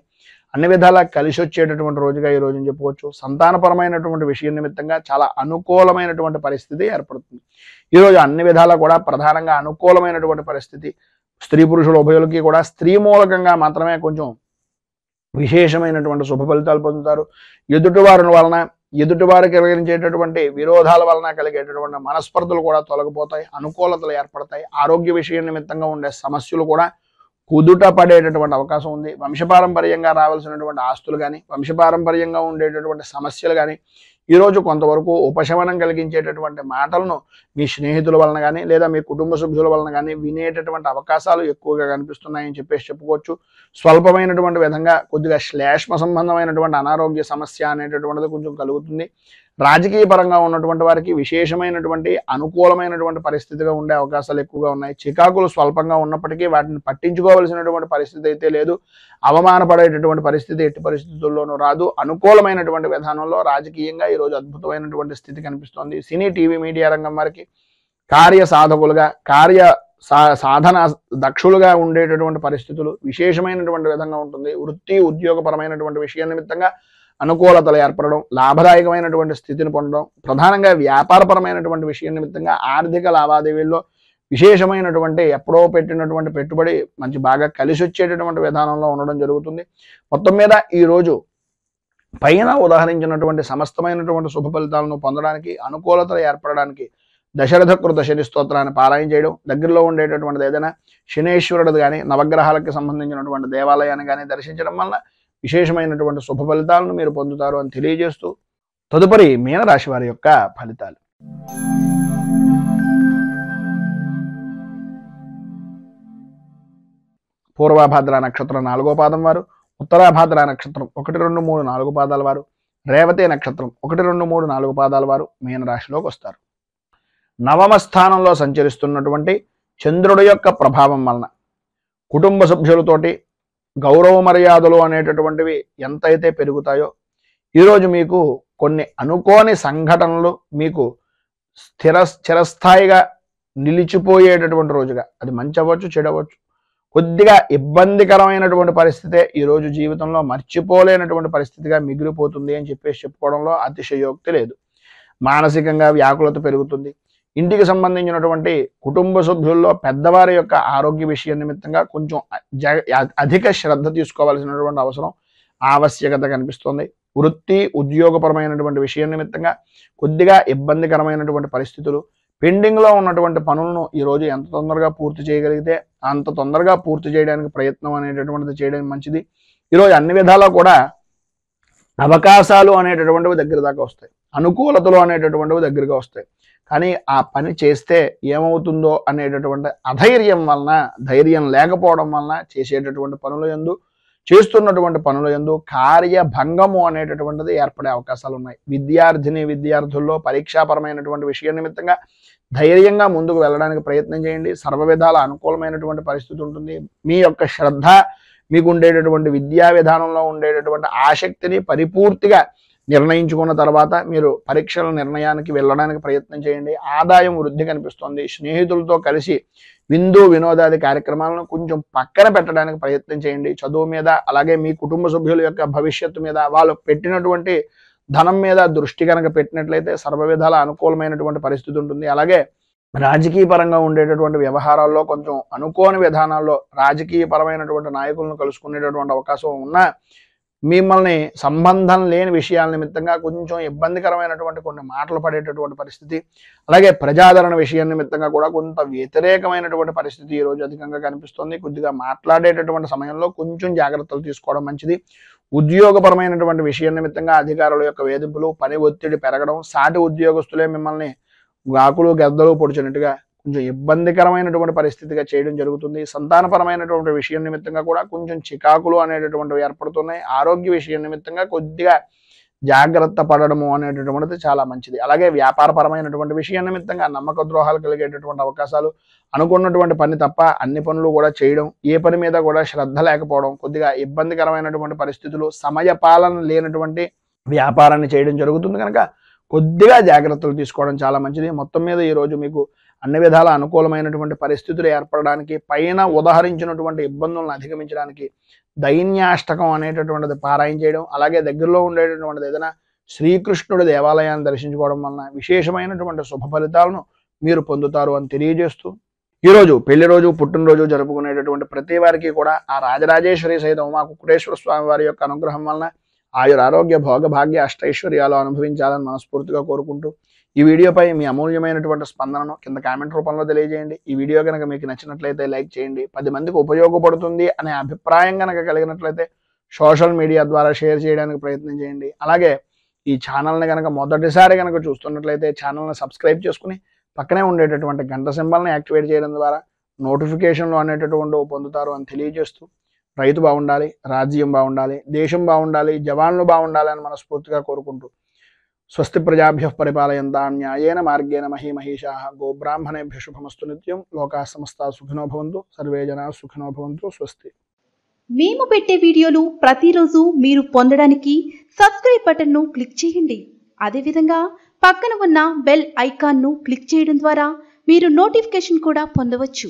అన్ని విధాలా కలిసి వచ్చేటటువంటి రోజుగా ఈ రోజుని చెప్పుకోవచ్చు. సంతానపరమైనటువంటి విషయం నిమిత్తంగా చాలా అనుకూలమైనటువంటి పరిస్థితి ఏర్పడుతుంది. ఈరోజు అన్ని విధాలా కూడా ప్రధానంగా అనుకూలమైనటువంటి పరిస్థితి. స్త్రీ పురుషుల ఉభయులకి కూడా స్త్రీ మూలకంగా మాత్రమే కొంచెం విశేషమైనటువంటి శుభ ఫలితాలు పొందుతారు. ఎదుటివారికి కలిగించేటటువంటి విరోధాల వలన కలిగేటటువంటి మనస్పర్ధలు కూడా తొలగిపోతాయి, అనుకూలతలు ఏర్పడతాయి. ఆరోగ్య విషయం నిమిత్తంగా ఉండే సమస్యలు కూడా కుదుట పడేటటువంటి అవకాశం ఉంది. వంశపారంపర్యంగా రావాల్సినటువంటి ఆస్తులు కానీ, వంశపారంపర్యంగా ఉండేటటువంటి సమస్యలు కానీ ఈరోజు కొంతవరకు ఉపశమనం కలిగించేటటువంటి మాటలను మీ స్నేహితుల వలన కానీ, లేదా మీ కుటుంబ సభ్యుల వలన కానీ వినేటటువంటి అవకాశాలు ఎక్కువగా కనిపిస్తున్నాయని చెప్పుకోవచ్చు. స్వల్పమైనటువంటి విధంగా కొద్దిగా శ్లేష్మ సంబంధమైనటువంటి అనారోగ్య సమస్య అనేటటువంటిది కొంచెం కలుగుతుంది. రాజకీయ పరంగా ఉన్నటువంటి వారికి విశేషమైనటువంటి అనుకూలమైనటువంటి పరిస్థితిగా ఉండే అవకాశాలు ఎక్కువగా ఉన్నాయి. చికాకులు స్వల్పంగా ఉన్నప్పటికీ వాటిని పట్టించుకోవాల్సినటువంటి పరిస్థితి అయితే లేదు. అవమానపడేటటువంటి పరిస్థితి ఎట్టి పరిస్థితుల్లోనూ రాదు. అనుకూలమైనటువంటి విధానంలో రాజకీయంగా ఈరోజు అద్భుతమైనటువంటి స్థితి కనిపిస్తోంది. సినీ, టీవీ, మీడియా రంగం వారికి కార్య సాధకులుగా, సాధన దక్షులుగా ఉండేటటువంటి పరిస్థితులు విశేషమైనటువంటి విధంగా ఉంటుంది. వృత్తి, ఉద్యోగపరమైనటువంటి విషయం నిమిత్తంగా అనుకూలతలు ఏర్పడడం, లాభదాయకమైనటువంటి స్థితిని పొందడం, ప్రధానంగా వ్యాపారపరమైనటువంటి విషయం నిమిత్తంగా ఆర్థిక లావాదేవీల్లో విశేషమైనటువంటి ఎప్పుడో పెట్టినటువంటి పెట్టుబడి మంచి బాగా కలిసి వచ్చేటటువంటి విధానంలో ఉండడం జరుగుతుంది. మొత్తం మీద ఈరోజు పైన ఉదాహరించినటువంటి సమస్తమైనటువంటి శుభ ఫలితాలను పొందడానికి, అనుకూలతలు ఏర్పడడానికి దశరథ కృత శని స్తోత్రాన్ని పారాయణ చేయడం, దగ్గరలో ఉండేటటువంటిది ఏదైనా శనేశ్వరుడు కానీ, నవగ్రహాలకు సంబంధించినటువంటి దేవాలయాన్ని కానీ దర్శించడం వల్ల విశేషమైనటువంటి శుభ ఫలితాలను మీరు పొందుతారు అని తెలియజేస్తూ, తదుపరి మీనరాశి వారి యొక్క ఫలితాలు. పూర్వభాద్ర నక్షత్రం 4వ పాదం వారు, ఉత్తరాభాద్ర నక్షత్రం 1, 2, 3, 4 పాదాల వారు, రేవతి నక్షత్రం 1, 2, 3, 4 పాదాల వారు మీనరాశిలోకి వస్తారు. నవమ స్థానంలో సంచరిస్తున్నటువంటి చంద్రుడి యొక్క ప్రభావం వలన కుటుంబ సభ్యులతోటి గౌరవ మర్యాదలు అనేటటువంటివి ఎంతైతే పెరుగుతాయో, ఈరోజు మీకు కొన్ని అనుకోని సంఘటనలు మీకు చిరస్థాయిగా నిలిచిపోయేటటువంటి రోజుగా, అది మంచి అవ్వచ్చు, చెడు అవ్వచ్చు, కొద్దిగా ఇబ్బందికరమైనటువంటి పరిస్థితే ఈరోజు జీవితంలో మర్చిపోలేనటువంటి పరిస్థితిగా మిగిలిపోతుంది అని చెప్పుకోవడంలో అతిశయోక్తి లేదు. మానసికంగా వ్యాకులత పెరుగుతుంది. ఇంటికి సంబంధించినటువంటి కుటుంబ సభ్యుల్లో పెద్దవారి యొక్క ఆరోగ్య విషయం నిమిత్తంగా కొంచెం అధిక శ్రద్ధ తీసుకోవాల్సినటువంటి అవసరం, ఆవశ్యకత కనిపిస్తుంది. వృత్తి, ఉద్యోగపరమైనటువంటి విషయం నిమిత్తంగా కొద్దిగా ఇబ్బందికరమైనటువంటి పరిస్థితులు, పెండింగ్లో ఉన్నటువంటి పనులను ఈరోజు ఎంత తొందరగా పూర్తి చేయగలిగితే అంత తొందరగా పూర్తి చేయడానికి ప్రయత్నం అనేటటువంటిది చేయడం మంచిది. ఈరోజు అన్ని విధాలా కూడా అవకాశాలు అనేటటువంటివి దగ్గర దాకా వస్తాయి, అనుకూలతలు అనేటటువంటివి దగ్గరగా వస్తాయి. కానీ ఆ పని చేస్తే ఏమవుతుందో అనేటటువంటి అధైర్యం వలన, ధైర్యం లేకపోవడం వలన చేస్తున్నటువంటి పనుల యందు కార్యభంగము అనేటటువంటిది ఏర్పడే అవకాశాలు ఉన్నాయి. విద్యార్థుల్లో పరీక్షాపరమైనటువంటి విషయం నిమిత్తంగా ధైర్యంగా ముందుకు వెళ్ళడానికి ప్రయత్నం చేయండి. సర్వ విధాల అనుకూలమైనటువంటి పరిస్థితి ఉంటుంది. మీ యొక్క శ్రద్ధ, మీకు ఉండేటటువంటి విద్యా విధానంలో ఉండేటటువంటి ఆసక్తిని పరిపూర్తిగా నిర్ణయించుకున్న తర్వాత మీరు పరీక్షల నిర్ణయానికి వెళ్ళడానికి ప్రయత్నం చేయండి. ఆదాయం వృద్ధి కనిపిస్తుంది. స్నేహితులతో కలిసి విందు వినోదాది కార్యక్రమాలను కొంచెం పక్కన పెట్టడానికి ప్రయత్నం చేయండి. చదువు మీద, అలాగే మీ కుటుంబ సభ్యుల యొక్క భవిష్యత్తు మీద, వాళ్ళు పెట్టినటువంటి ధనం మీద దృష్టి కనుక పెట్టినట్లయితే సర్వ విధాల అనుకూలమైనటువంటి పరిస్థితి ఉంటుంది. అలాగే రాజకీయ పరంగా ఉండేటటువంటి వ్యవహారాల్లో కొంచెం అనుకోని విధానాల్లో రాజకీయపరమైనటువంటి నాయకులను కలుసుకునేటటువంటి అవకాశం ఉన్నా మిమ్మల్ని సంబంధం లేని విషయాల నిమిత్తంగా కొంచెం ఇబ్బందికరమైనటువంటి కొన్ని మాటలు పడేటటువంటి పరిస్థితి, అలాగే ప్రజాదరణ విషయం నిమిత్తంగా కూడా కొంత వ్యతిరేకమైనటువంటి పరిస్థితి ఈరోజు అధికంగా కనిపిస్తుంది. కొద్దిగా మాట్లాడేటటువంటి సమయంలో కొంచెం జాగ్రత్తలు తీసుకోవడం మంచిది. ఉద్యోగపరమైనటువంటి విషయం నిమిత్తంగా అధికారుల యొక్క వేధింపులు, పని ఒత్తిడి పెరగడం, సాటి ఉద్యోగస్తులే మిమ్మల్ని గాకులు గద్దలు పొడిచినట్టుగా కొంచెం ఇబ్బందికరమైనటువంటి పరిస్థితిగా చేయడం జరుగుతుంది. సంతానపరమైనటువంటి విషయం నిమిత్తంగా కూడా కొంచెం చికాకులు అనేటటువంటివి ఏర్పడుతున్నాయి. ఆరోగ్య విషయం నిమిత్తంగా కొద్దిగా జాగ్రత్త పడడము అనేటటువంటిది చాలా మంచిది. అలాగే వ్యాపారపరమైనటువంటి విషయం నిమిత్తంగా నమ్మక ద్రోహాలు కలిగేటటువంటి అవకాశాలు, అనుకున్నటువంటి పని తప్ప అన్ని పనులు కూడా చేయడం, ఏ పని మీద కూడా శ్రద్ధ లేకపోవడం, కొద్దిగా ఇబ్బందికరమైనటువంటి పరిస్థితులు, సమయ పాలన లేనటువంటి వ్యాపారాన్ని చేయడం జరుగుతుంది. కనుక కొద్దిగా జాగ్రత్తలు తీసుకోవడం చాలా మంచిది. మొత్తం మీద ఈరోజు మీకు అన్ని విధాల అనుకూలమైనటువంటి పరిస్థితులు ఏర్పడడానికి, పైన ఉదాహరించినటువంటి ఇబ్బందులను అధిగమించడానికి దైన్యాష్టకం అనేటటువంటిది పారాయణ చేయడం, అలాగే దగ్గరలో ఉండేటటువంటిది ఏదైనా శ్రీకృష్ణుడి దేవాలయాన్ని దర్శించుకోవడం వలన విశేషమైనటువంటి శుభ ఫలితాలను మీరు పొందుతారు అని తెలియజేస్తూ, ఈరోజు పెళ్లి రోజు, పుట్టినరోజు జరుపుకునేటటువంటి ప్రతి వారికి కూడా ఆ రాజరాజేశ్వరి సహిత ఉమా కుక్కుటేశ్వర స్వామి వారి యొక్క అనుగ్రహం వలన ఆయుర ఆరోగ్య భోగ భాగ్య అష్టైశ్వర్యాలు అనుభవించాలని మనస్ఫూర్తిగా కోరుకుంటూ, ఈ వీడియోపై మీ అమూల్యమైనటువంటి స్పందనను కింద కామెంట్ రూపంలో తెలియజేయండి. ఈ వీడియో కనుక మీకు నచ్చినట్లయితే లైక్ చేయండి. 10 మందికి ఉపయోగపడుతుంది అనే అభిప్రాయం కనుక కలిగినట్లయితే సోషల్ మీడియా ద్వారా షేర్ చేయడానికి ప్రయత్నం చేయండి. అలాగే ఈ ఛానల్ని కనుక మొదటిసారి కనుక చూస్తున్నట్లయితే ఛానల్ని సబ్స్క్రైబ్ చేసుకుని పక్కనే ఉండేటటువంటి గంట సింబల్ని యాక్టివేట్ చేయడం ద్వారా నోటిఫికేషన్లు అనేటటువంటి పొందుతారు అని తెలియజేస్తూ, రైతు బాగుండాలి, రాజ్యం బాగుండాలి, దేశం బాగుండాలి, జవాన్లు బాగుండాలి అని మనస్ఫూర్తిగా కోరుకుంటూ, స్వస్తి ప్రజాభ్యః పరిపాలయంతాం న్యాయేన మార్గేణ మహీమహీషాః గోబ్రాహ్మణేభ్యః శుభమస్తు నిత్యం. లోకాః సమస్తాః సుఖినో భవంతు, సర్వే జనాః సుఖినో భవంతు. స్వస్తి. మేము పెట్టే వీడియోలు ప్రతిరోజు మీరు పొందడానికి సబ్స్క్రైబ్ బటన్ను క్లిక్ చేయండి. అదేవిధంగా పక్కన ఉన్న బెల్ ఐకాన్ను క్లిక్ చేయడం ద్వారా మీరు నోటిఫికేషన్ కూడా పొందవచ్చు.